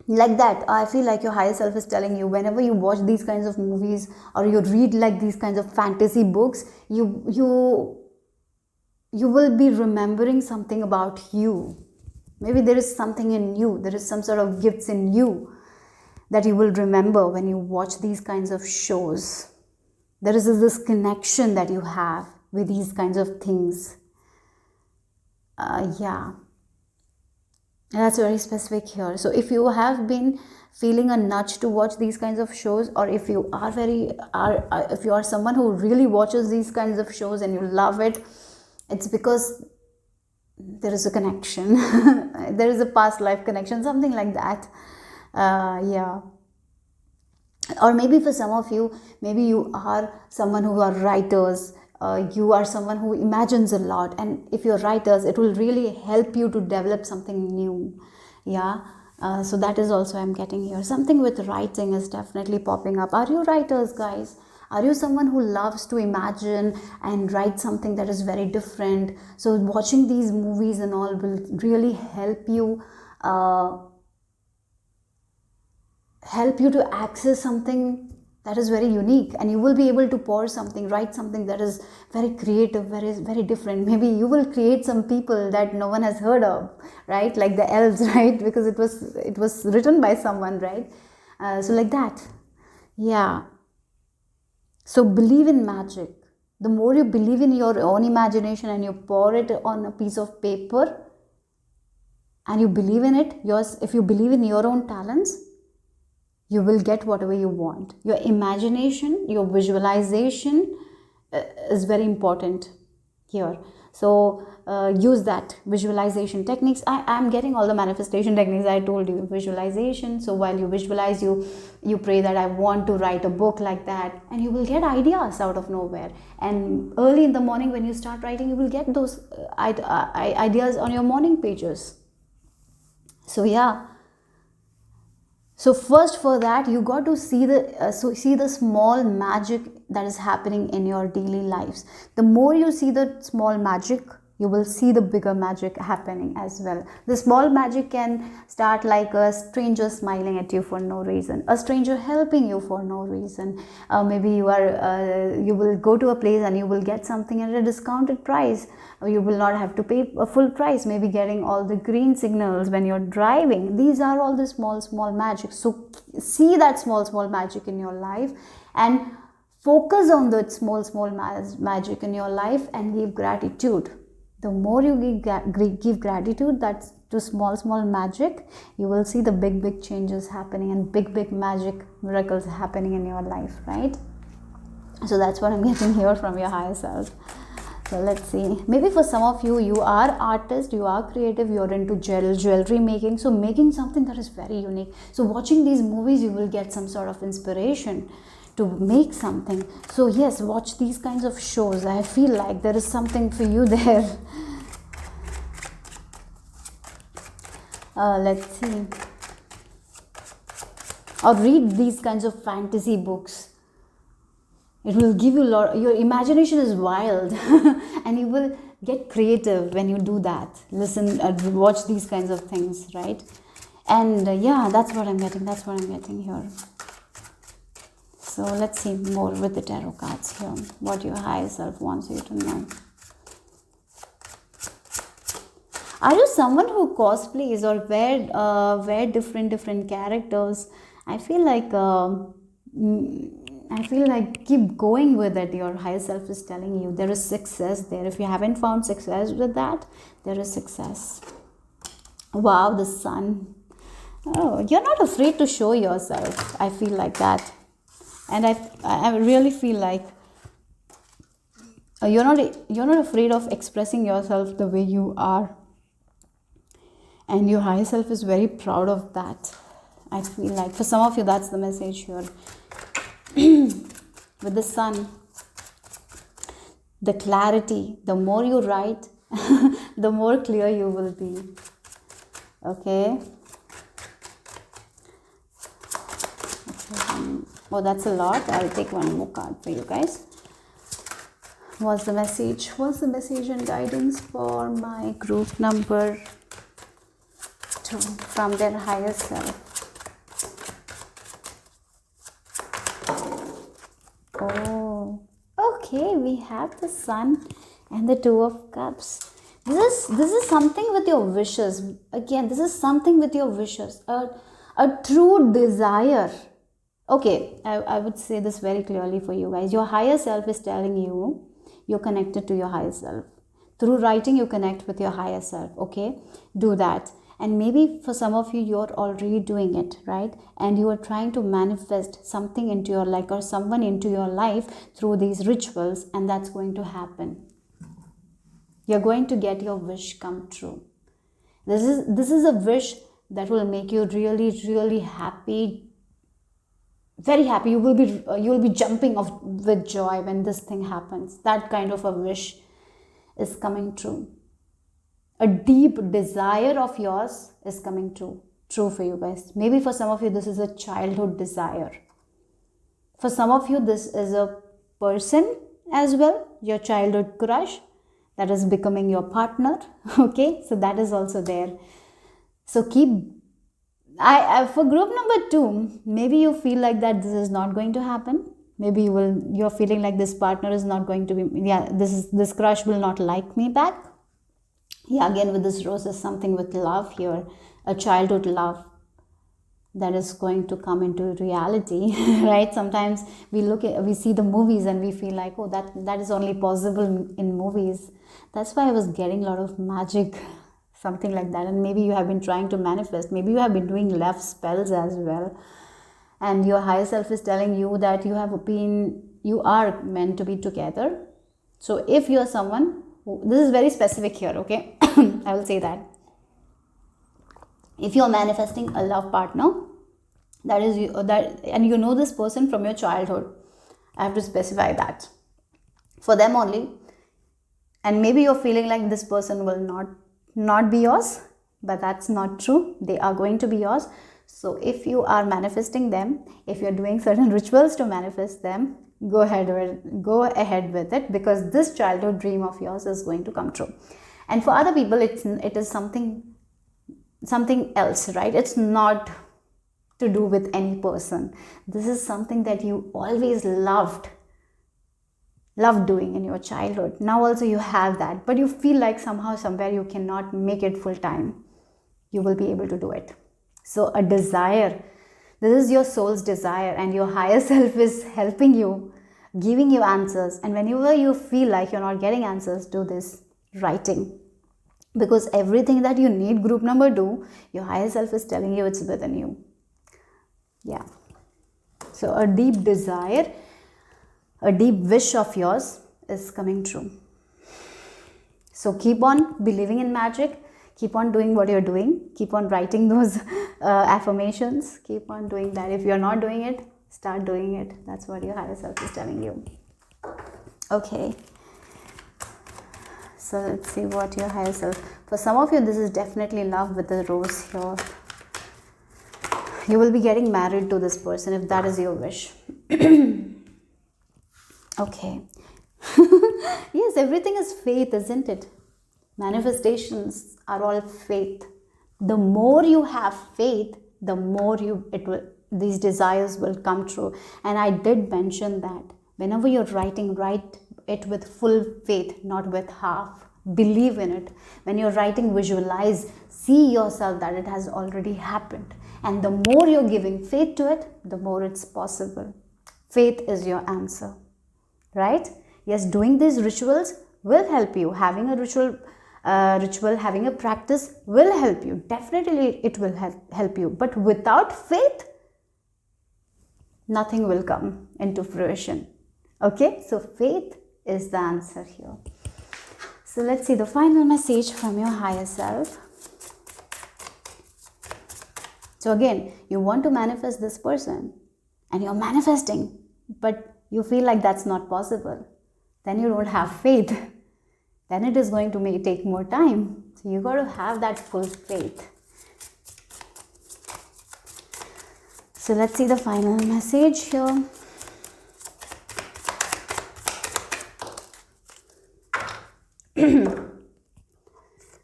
Like that, I feel like your higher self is telling you, whenever you watch these kinds of movies or you read like these kinds of fantasy books, you will be remembering something about you. Maybe there is something in you, there is some sort of gifts in you that you will remember when you watch these kinds of shows. There is this connection that you have with these kinds of things. Yeah, that's very specific here. So if you have been feeling a nudge to watch these kinds of shows, or if you if you are someone who really watches these kinds of shows and you love it, it's because there is a connection. There is a past life connection, something like that. Yeah. Or maybe for some of you, maybe you are someone who are writers. You are someone who imagines a lot, and if you're writers, it will really help you to develop something new. Yeah. So that is also I'm getting here. Something with writing is definitely popping up. Are you writers, guys? Are you someone who loves to imagine and write something that is very different? So watching these movies and all will really help you to access something that is very unique, and you will be able to pour something, write something that is very creative, very, very different. Maybe you will create some people that no one has heard of, right? Like the elves, right? Because it was written by someone, right? So like that. Yeah. So believe in magic. The more you believe in your own imagination and you pour it on a piece of paper and you believe in it, if you believe in your own talents, you will get whatever you want. Your imagination, your visualization is very important here. So use that visualization techniques. I'm getting all the manifestation techniques I told you. Visualization. So while you visualize, you pray that I want to write a book like that, and you will get ideas out of nowhere. And early in the morning when you start writing, you will get those ideas on your morning pages. So yeah. So first, for that, you got to see the small magic that is happening in your daily lives. The more you see the small magic, you will see the bigger magic happening as well. The small magic can start like a stranger smiling at you for no reason, a stranger helping you for no reason. Maybe you will go to a place and you will get something at a discounted price. You will not have to pay a full price. Maybe getting all the green signals when you're driving. These are all the small magic. So see that small magic in your life and focus on that small magic in your life and give gratitude. The more you give gratitude that's to small magic, you will see the big changes happening and big magic miracles happening in your life, right? So that's what I'm getting here from your higher self. So let's see. Maybe for some of you, you are artist, you are creative, you're into jewelry making. So making something that is very unique. So watching these movies, you will get some sort of inspiration to make something. So yes, watch these kinds of shows. I feel like there is something for you there. Let's see. Or read these kinds of fantasy books. It will give you a lot. Your imagination is wild and you will get creative when you do that. Listen, watch these kinds of things, right? And yeah, that's what I'm getting here. So let's see more with the tarot cards here. What your higher self wants you to know. Are you someone who cosplays or wear different characters? I feel like keep going with it. Your higher self is telling you there is success there. If you haven't found success with that, there is success. Wow, the sun. Oh, you're not afraid to show yourself. I feel like that. And I really feel like you're not afraid of expressing yourself the way you are. And your higher self is very proud of that. I feel like for some of you, that's the message here. With the sun, the clarity, the more you write, the more clear you will be. Okay. Oh, that's a lot. I'll take one more card for you guys. What's the message? What's the message and guidance for my group number 2 from their higher self? Oh, okay, we have the sun and the 2 of cups. This is something with your wishes. Again, this is something with your wishes. A true desire. Okay, I would say this very clearly for you guys. Your higher self is telling you you're connected to your higher self. Through writing, you connect with your higher self. Okay, do that. And maybe for some of you, you're already doing it, right? And you are trying to manifest something into your life or someone into your life through these rituals, and that's going to happen. You're going to get your wish come true. This is a wish that will make you really happy, very happy. You will be jumping off with joy when this thing happens. That kind of a wish is coming true. A deep desire of yours is coming true for you guys. Maybe for some of you, this is a childhood desire. For some of you, this is a person as well, your childhood crush that is becoming your partner. Okay, so that is also there. So keep For group number 2, maybe you feel like that this is not going to happen. Maybe you're feeling like this partner is not going to be, yeah, this crush will not like me back. Yeah, again with this rose is something with love here, a childhood love that is going to come into reality. Right? Sometimes we see the movies and we feel like, oh, that is only possible in movies. That's why I was getting a lot of magic, something like that. And maybe you have been trying to manifest, maybe you have been doing love spells as well, and your higher self is telling you that you are meant to be together. So if you're someone this is very specific here, okay? I will say that if you're manifesting a love partner, that is you, that and you know this person from your childhood, I have to specify that for them only. And maybe you're feeling like this person will not be yours, but that's not true. They are going to be yours. So if you are manifesting them, if you're doing certain rituals to manifest them, go ahead with it, because this childhood dream of yours is going to come true. And for other people, it is something else, right? It's not to do with any person. This is something that you always loved doing in your childhood. Now also you have that, but you feel like somehow somewhere you cannot make it full time. You will be able to do it. So a desire, this is your soul's desire, and your higher self is helping you, giving you answers. And whenever you feel like you're not getting answers, do this writing, because everything that you need, group number 2, your higher self is telling you it's within you. Yeah. So a deep desire, a deep wish of yours is coming true. So keep on believing in magic. Keep on doing what you're doing. Keep on writing those affirmations. Keep on doing that. If you're not doing it, start doing it. That's what your higher self is telling you. Okay. So let's see what your higher self. For some of you, this is definitely love with the rose here. You will be getting married to this person if that is your wish. Okay. Yes, everything is faith, isn't it? Manifestations are all faith. The more you have faith, the more these desires will come true. And I did mention that whenever you're writing, write it with full faith, not with half. Believe in it. When you're writing, visualize, see yourself that it has already happened. And the more you're giving faith to it, the more it's possible. Faith is your answer, right? Yes, doing these rituals will help you. Having a ritual, having a practice will help you. Definitely it will help you. But without faith, nothing will come into fruition. Okay, so faith is the answer here. So let's see the final message from your higher self. So again, you want to manifest this person and you're manifesting, but you feel like that's not possible. Then you don't have faith. Then it is going to take more time. So you got to have that full faith. So let's see the final message here.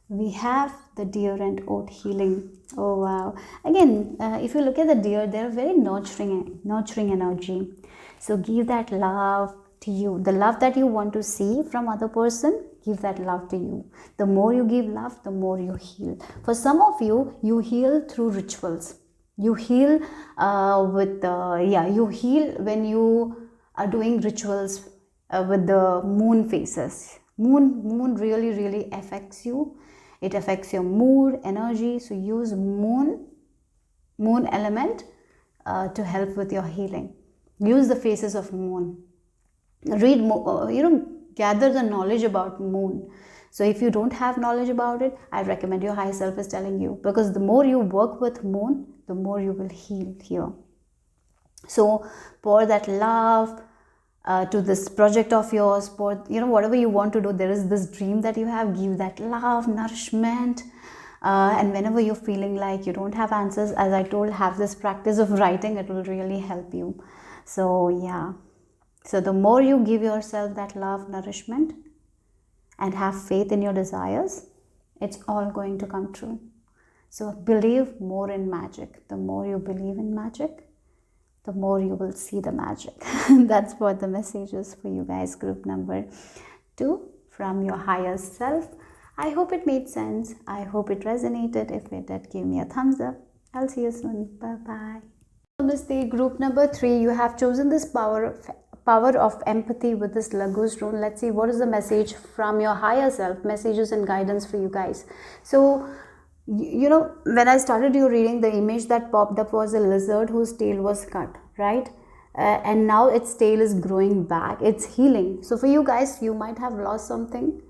We have the deer and oat healing. Oh wow. Again, if you look at the deer, they're very nurturing energy. So give that love to you. The love that you want to see from other person, give that love to you. The more you give love, the more you heal. For some of you, you heal through rituals. You heal you heal when you are doing rituals with the moon phases. Moon really affects you. It affects your mood, energy. So use moon element to help with your healing. Use the phases of moon. Read, gather the knowledge about moon. So if you don't have knowledge about it, I recommend your higher self is telling you, because the more you work with moon, the more you will heal here. So pour that love to this project of yours, whatever you want to do. There is this dream that you have, give that love, nourishment. And whenever you're feeling like you don't have answers, as I told, have this practice of writing. It will really help you. So yeah, so the more you give yourself that love, nourishment, and have faith in your desires, it's all going to come true. So believe more in magic. The more you believe in magic, the more you will see the magic. That's what the message is for you guys. Group number 2, from your higher self. I hope it made sense. I hope it resonated. If it did, give me a thumbs up. I'll see you soon. Bye bye. Namaste. Group number 3, you have chosen this power of empathy with this Lagos rune. Let's see what is the message from your higher self, messages and guidance for you guys. So you know, when I started your reading, the image that popped up was a lizard whose tail was cut, right? And now its tail is growing back. It's healing. So for you guys, you might have lost something.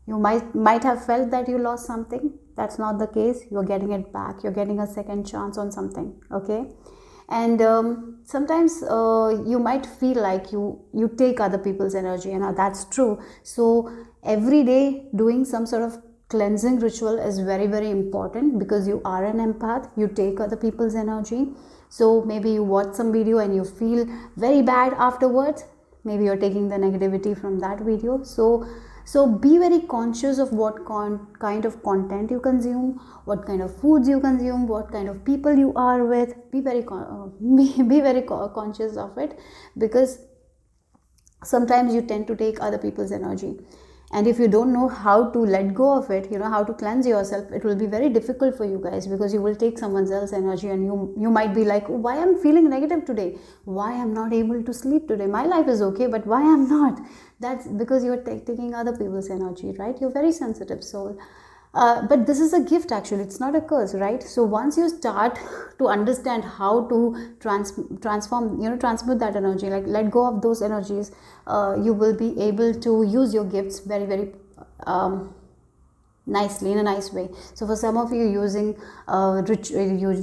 You might have felt that you lost something. That's not the case. You're getting it back. You're getting a second chance on something, okay? And sometimes you might feel like you take other people's energy, and that's true. So every day doing some sort of cleansing ritual is very, very important, because you are an empath. You take other people's energy. So maybe you watch some video and you feel very bad afterwards. Maybe you're taking the negativity from that video. So be very conscious of what kind of content you consume, what kind of foods you consume, what kind of people you are with. Be very conscious of it, because sometimes you tend to take other people's energy. And if you don't know how to let go of it, you know, how to cleanse yourself, it will be very difficult for you guys, because you will take someone else's energy, and you might be like, oh, why I'm feeling negative today? Why I'm not able to sleep today? My life is okay, but why I'm not? That's because you're taking other people's energy, right? You're very sensitive soul. But this is a gift, actually. It's not a curse, right? So once you start to understand how to transform, you know, transmute that energy, like let go of those energies, you will be able to use your gifts very, very nicely, in a nice way. So for some of you, using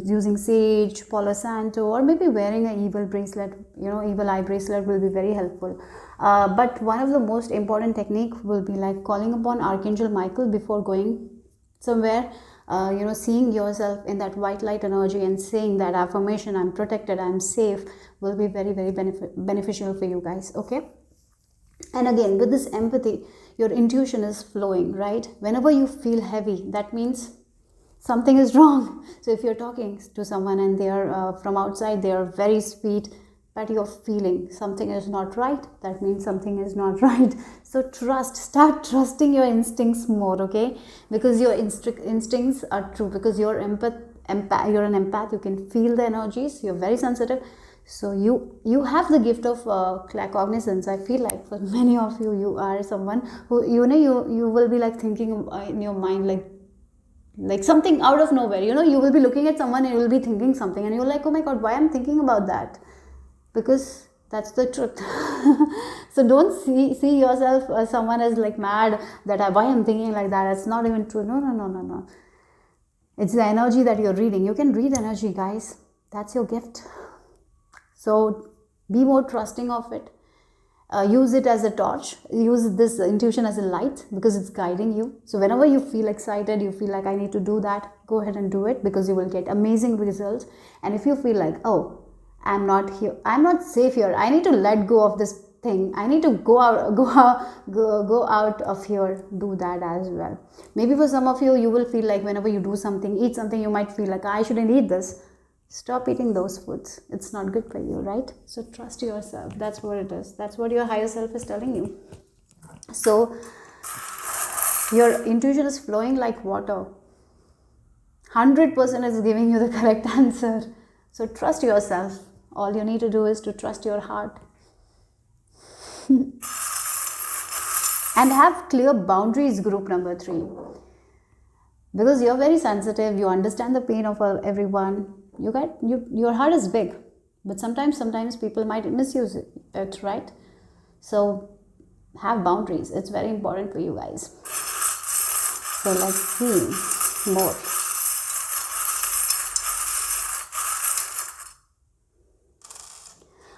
using sage, Palo Santo, or maybe wearing an evil bracelet, you know, evil eye bracelet will be very helpful. But one of the most important technique will be like calling upon Archangel Michael before going somewhere, you know, seeing yourself in that white light energy and saying that affirmation, I'm protected, I'm safe, will be very, very beneficial for you guys, okay? And again, with this empathy, your intuition is flowing, right? Whenever you feel heavy, that means something is wrong. So if you're talking to someone and they are from outside, they are very sweet, but you're feeling something is not right, that means something is not right. So start trusting your instincts more, okay? Because your instincts are true, because you're you're an empath, you can feel the energies, you're very sensitive. So you have the gift of claircognizance. I feel like for many of you, you are someone who, you know, you will be like thinking in your mind, like something out of nowhere, you know, you will be looking at someone and you will be thinking something, and you're like, oh my god, why I'm thinking about that? Because that's the truth. So don't see yourself as someone as like mad that why I'm thinking like that. It's not even true. No. It's the energy that you're reading. You can read energy, guys. That's your gift. So be more trusting of it. Use it as a torch. Use this intuition as a light, because it's guiding you. So whenever you feel excited, you feel like I need to do that, go ahead and do it, because you will get amazing results. And if you feel like, oh, I'm not here, I'm not safe here, I need to let go of this thing, I need to go out of here, do that as well. Maybe for some of you, you will feel like whenever you do something, eat something, you might feel like I shouldn't eat this. Stop eating those foods. It's not good for you, right? So trust yourself. That's what it is. That's what your higher self is telling you. So your intuition is flowing like water. 100% is giving you the correct answer. So trust yourself. All you need to do is to trust your heart. And have clear boundaries, group number 3. Because you're very sensitive, you understand the pain of everyone. Your heart is big, but sometimes people might misuse it, right? So have boundaries. It's very important for you guys. So let's see more.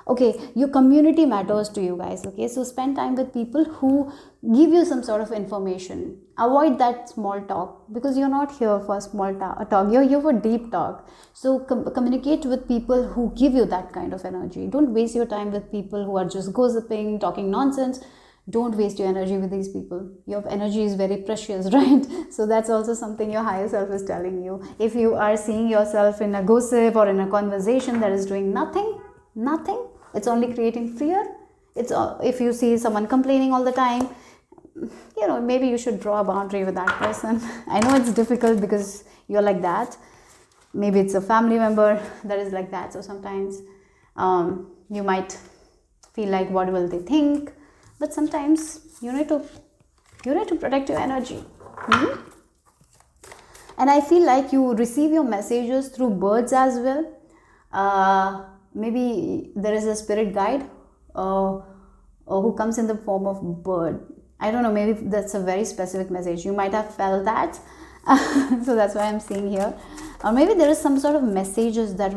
Okay, your community matters to you guys, okay? So spend time with people who give you some sort of information. Avoid that small talk, because you're not here for small talk. You're here for deep talk. So communicate with people who give you that kind of energy. Don't waste your time with people who are just gossiping, talking nonsense. Don't waste your energy with these people. Your energy is very precious, right? So that's also something your higher self is telling you. If you are seeing yourself in a gossip or in a conversation that is doing nothing, it's only creating fear. If you see someone complaining all the time, maybe you should draw a boundary with that person. I know it's difficult because you're like that. Maybe it's a family member that is like that. So sometimes you might feel like, what will they think? But sometimes you need to protect your energy. And I feel like you receive your messages through birds as well. Maybe there is a spirit guide who comes in the form of bird. I don't know, maybe that's a very specific message. You might have felt that. So that's why I'm seeing here. Or maybe there is some sort of messages that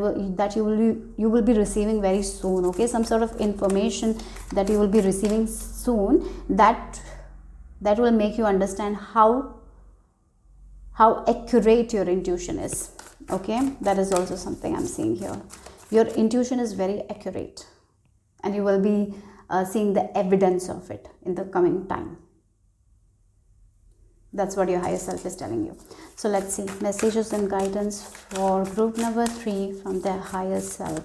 you will be receiving very soon. Okay, some sort of information that you will be receiving soon that will make you understand how accurate your intuition is. Okay, that is also something I'm seeing here. Your intuition is very accurate, and you will be seeing the evidence of it in the coming time. That's what your higher self is telling you. So let's see messages and guidance for group number 3 from their higher self.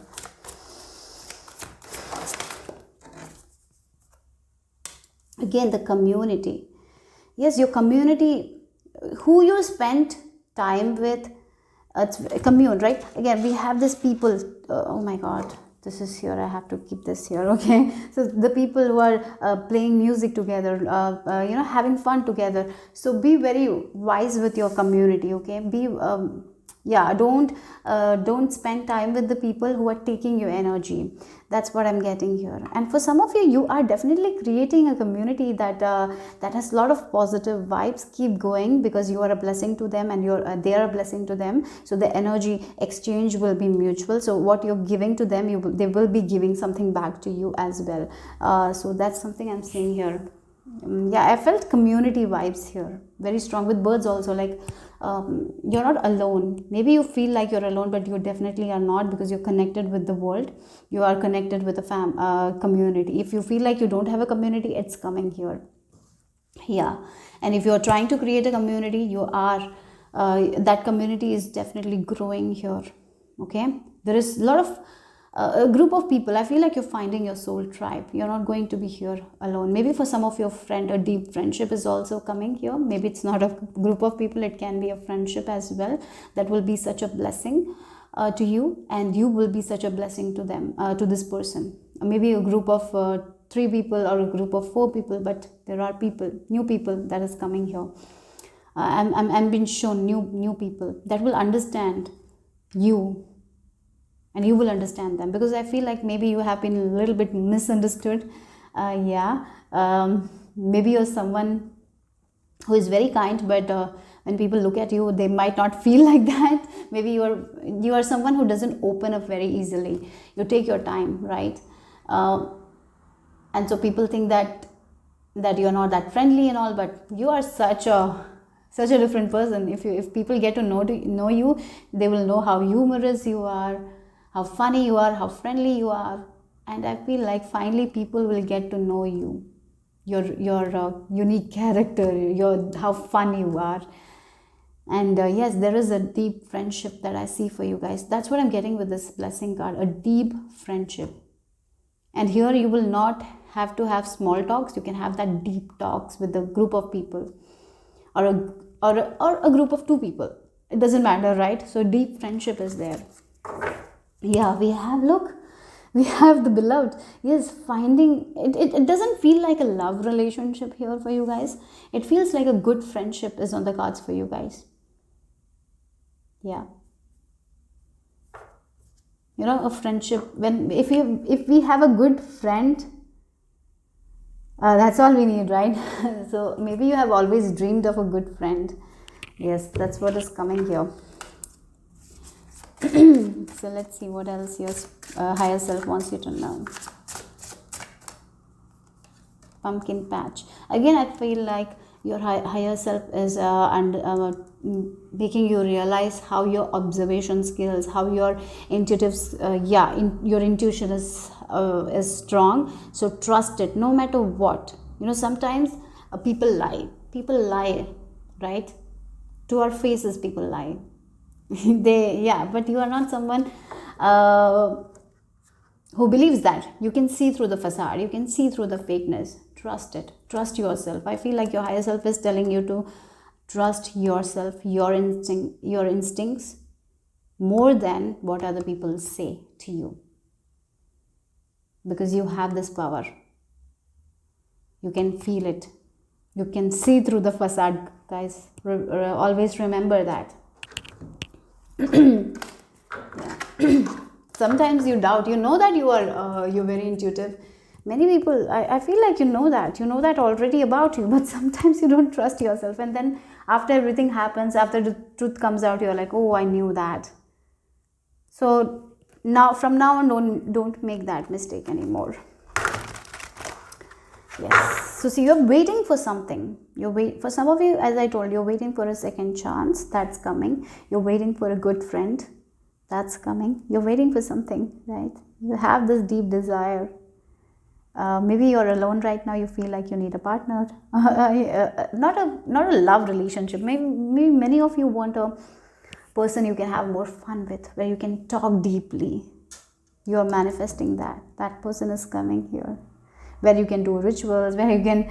Again, the community. Yes, your community, who you spent time with, it's commune, right? Again, we have these people. Oh my God. This is here, I have to keep this here, okay? So the people who are playing music together, having fun together. So be very wise with your community, okay? Don't spend time with the people who are taking your energy. That's what I'm getting here. And for some of you are definitely creating a community that has a lot of positive vibes. Keep going, because you are a blessing to them and they are a blessing to them. So the energy exchange will be mutual. So what you're giving to them, they will be giving something back to you as well. So that's something I'm seeing here. I felt community vibes here very strong with birds also. Like you're not alone. Maybe you feel like you're alone, but you definitely are not, because you're connected with the world. You are connected with a community. If you feel like you don't have a community, it's coming here. And if you're trying to create a community, you are that community is definitely growing here. Okay, there is a lot of a group of people. I feel like you're finding your soul tribe. You're not going to be here alone. Maybe for some of your friend, a deep friendship is also coming here. Maybe it's not a group of people, it can be a friendship as well. That will be such a blessing to you, and you will be such a blessing to them, to this person. Maybe a group of 3 people or a group of 4 people, but there are new people that is coming here. I'm being shown new people that will understand you, and you will understand them, because I feel like maybe you have been a little bit misunderstood. Maybe you're someone who is very kind, but when people look at you, they might not feel like that. Maybe you are someone who doesn't open up very easily. You take your time, right? And so people think that you're not that friendly and all, but you are such a different person. If people get to know you, they will know how humorous you are, how funny you are, how friendly you are. And I feel like finally people will get to know you, your unique character, how fun you are. And yes, there is a deep friendship that I see for you guys. That's what I'm getting with this blessing card, a deep friendship. And here you will not have to have small talks. You can have that deep talks with a group of people, or a group of 2 people. It doesn't matter, right? So deep friendship is there. We have the beloved. Yes, finding it doesn't feel like a love relationship here for you guys. It feels like a good friendship is on the cards for you guys. A friendship, if we have a good friend, that's all we need, right? So maybe you have always dreamed of a good friend. Yes, that's what is coming here. So let's see what else your higher self wants you to know. Pumpkin patch. Again, I feel like your higher self is making you realize how your observation skills, how your your intuition is strong. So trust it, no matter what. Sometimes people lie, right? To our faces people lie. But you are not someone uh, who believes that. You can see through the facade, you can see through the fakeness. Trust it, trust yourself. I feel like your higher self is telling you to trust yourself, your instincts, more than what other people say to you, because you have this power. You can feel it, you can see through the facade, guys. Always remember that. Sometimes you doubt, that you're very intuitive. Many people, I feel like you know that already about you, but sometimes you don't trust yourself, and then after everything happens, after the truth comes out, you're like, oh, I knew that. So now, from now on, don't make that mistake anymore. Yes. So see, you're waiting for something. For some of you, as I told you, you're waiting for a second chance. That's coming. You're waiting for a good friend. That's coming. You're waiting for something, right? You have this deep desire. Maybe you're alone right now. You feel like you need a partner. Not a love relationship. Maybe many of you want a person you can have more fun with, where you can talk deeply. You are manifesting that. That person is coming here, where you can do rituals, where you can,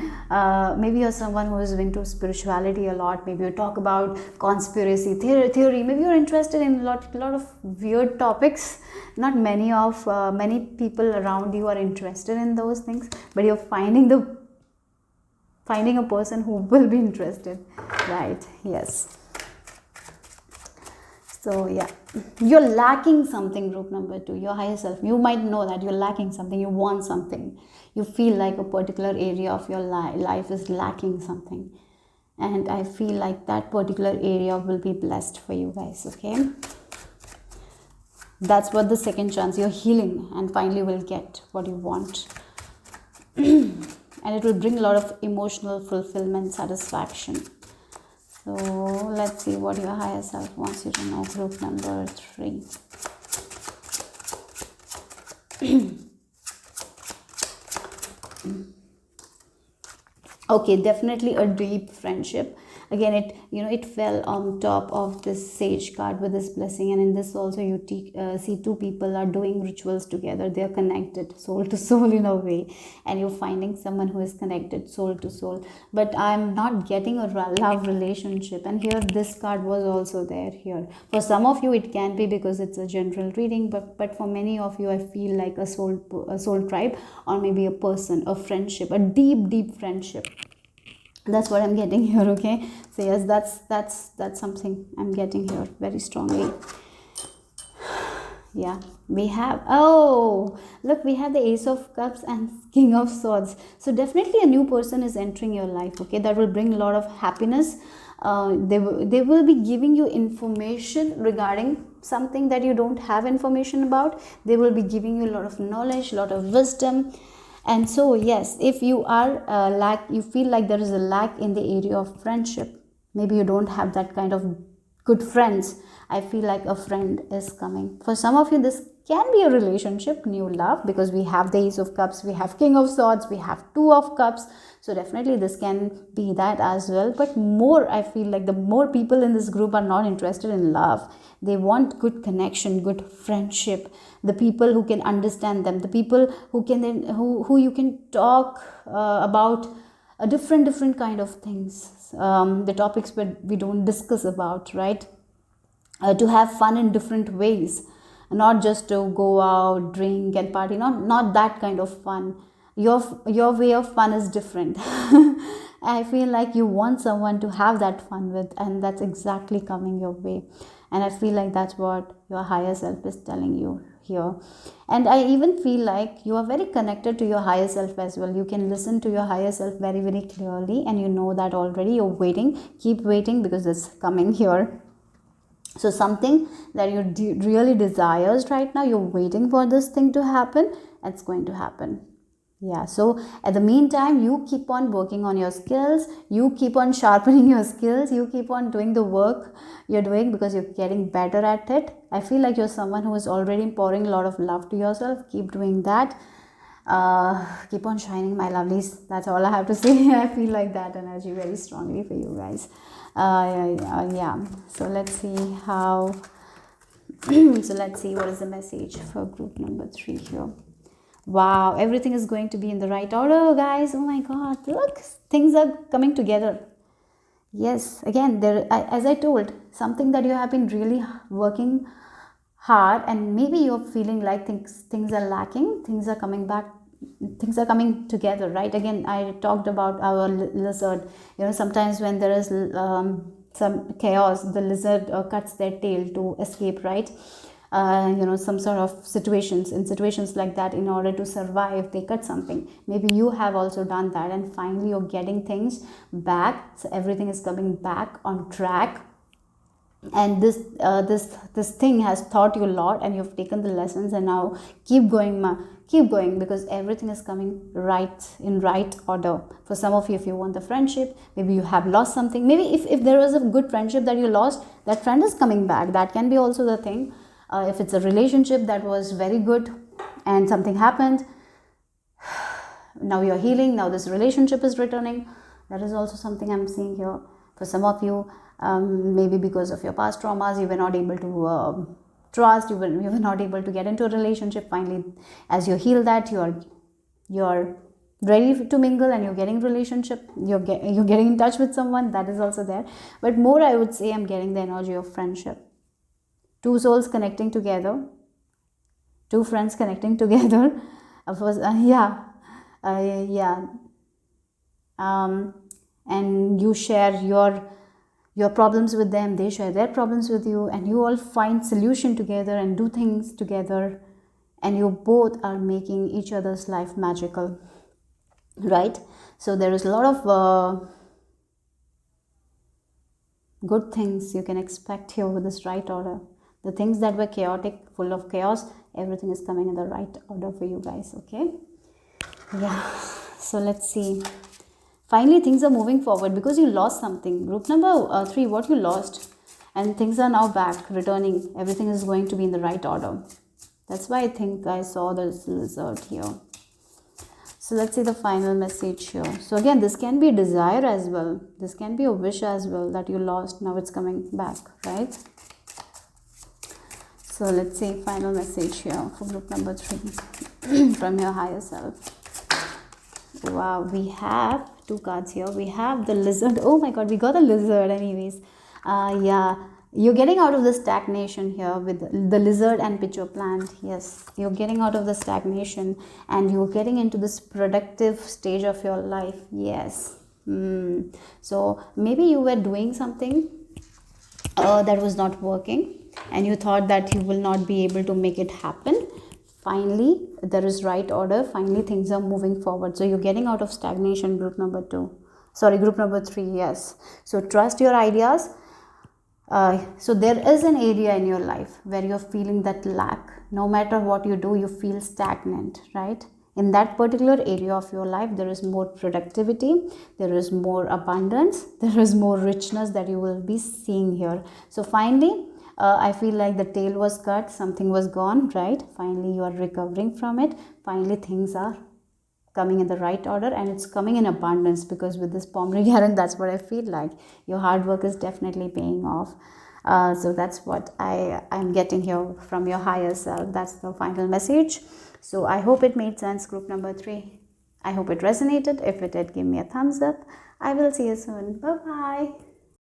maybe you're someone who is into spirituality a lot. Maybe you talk about conspiracy theory. Maybe you're interested in a lot of weird topics. Not many people around you are interested in those things, but you're finding a person who will be interested, right? Yes. So yeah, you're lacking something, group number 2, your higher self. You might know that you're lacking something, you want something. You feel like a particular area of your life is lacking something. And I feel like that particular area will be blessed for you guys, okay? That's what the second chance, you're healing and finally will get what you want. And it will bring a lot of emotional fulfillment, satisfaction. So let's see what your higher self wants you to know, group number 3. Okay, definitely a deep friendship. Again, it fell on top of this sage card with this blessing, and in this also you see two people are doing rituals together. They are connected soul to soul in a way, and you're finding someone who is connected soul to soul. But I'm not getting a love relationship, and here this card was also there here. For some of you it can be because it's a general reading, but for many of you I feel like a soul tribe, or maybe a person, a friendship, a deep friendship. That's what I'm getting here, okay? So yes, that's something I'm getting here very strongly. Yeah, we have, look, we have the Ace of Cups and King of Swords. So definitely a new person is entering your life, okay? That will bring a lot of happiness. They will be giving you information regarding something that you don't have information about. They will be giving you a lot of knowledge, a lot of wisdom. And so yes, if you are you feel like there is a lack in the area of friendship, maybe you don't have that kind of good friends, I feel like a friend is coming. For some of you this can be a relationship, new love, because we have the Ace of Cups, we have King of Swords, we have Two of Cups. So definitely this can be that as well. But more, I feel like the more people in this group are not interested in love. They want good connection, good friendship, the people who can understand them, the people who can then who you can talk about a different kind of things, the topics where we don't discuss about, right? To have fun in different ways, not just to go out, drink and party, not that kind of fun. Your way of fun is different. I feel like you want someone to have that fun with, and that's exactly coming your way. And I feel like that's what your higher self is telling you here. And I even feel like you are very connected to your higher self as well. You can listen to your higher self very clearly, and you know that already. You're waiting, keep waiting, because it's coming here. So something that you really desires right now, you're waiting for this thing to happen, it's going to happen. Yeah, so at the meantime, you keep on working on your skills, you keep on sharpening your skills, you keep on doing the work you're doing, because you're getting better at it. I feel like you're someone who is already pouring a lot of love to yourself. Keep doing that. Keep on shining, my lovelies. That's all I have to say. I feel like that energy very strongly for you guys. Yeah. So let's see how. So let's see what is the message for group number 3 here. Wow, everything is going to be in the right order, guys. Oh my God, look, things are coming together. Yes, again, as I told, something that you have been really working hard, and maybe you're feeling like things are lacking, things are coming back, things are coming together, right? Again, I talked about our lizard. Sometimes when there is some chaos, the lizard cuts their tail to escape, right? Some sort of situations like that, in order to survive, they cut something. Maybe you have also done that, and finally you're getting things back. So everything is coming back on track, and this thing has taught you a lot, and you've taken the lessons, and now keep going, because everything is coming in right order. For some of you, if you want the friendship, maybe you have lost something, maybe if there was a good friendship that you lost, that friend is coming back. That can be also the thing. If it's a relationship that was very good and something happened, now you're healing, now this relationship is returning. That is also something I'm seeing here. For some of you, maybe because of your past traumas, you were not able to trust, you were not able to get into a relationship. Finally, as you heal that, you're ready to mingle, and you're getting relationship, you're getting in touch with someone. That is also there. But more, I would say, I'm getting the energy of friendship. Two souls connecting together, two friends connecting together. Of course, and you share your problems with them, they share their problems with you, and you all find solution together and do things together, and you both are making each other's life magical, right? So there is a lot of good things you can expect here with this right order. The things that were chaotic, full of chaos, everything is coming in the right order for you guys. Okay, yeah. So let's see. Finally, things are moving forward because you lost something. Group number 3, what you lost, and things are now back, returning. Everything is going to be in the right order. That's why I think I saw this lizard here. So let's see the final message here. So again, this can be desire as well. This can be a wish as well that you lost. Now it's coming back, right? So let's see final message here for group number 3 from your higher self. Wow, we have 2 cards here. We have the lizard. Oh my God, we got a lizard anyways. Yeah, you're getting out of the stagnation here with the lizard and pitcher plant. Yes, you're getting out of the stagnation, and you're getting into this productive stage of your life. Yes. So maybe you were doing something that was not working, and you thought that you will not be able to make it happen. Finally, there is right order. Finally, things are moving forward. So you're getting out of stagnation, group number 3. Yes. So trust your ideas. So there is an area in your life where you're feeling that lack. No matter what you do, you feel stagnant, right? In that particular area of your life, there is more productivity, there is more abundance, there is more richness that you will be seeing here. So finally, I feel like the tail was cut, something was gone, right? Finally, you are recovering from it. Finally, things are coming in the right order, and it's coming in abundance, because with this pomegranate, that's what I feel like. Your hard work is definitely paying off. So that's what I'm getting here from your higher self. That's the final message. So I hope it made sense, group number 3. I hope it resonated. If it did, give me a thumbs up. I will see you soon. Bye-bye.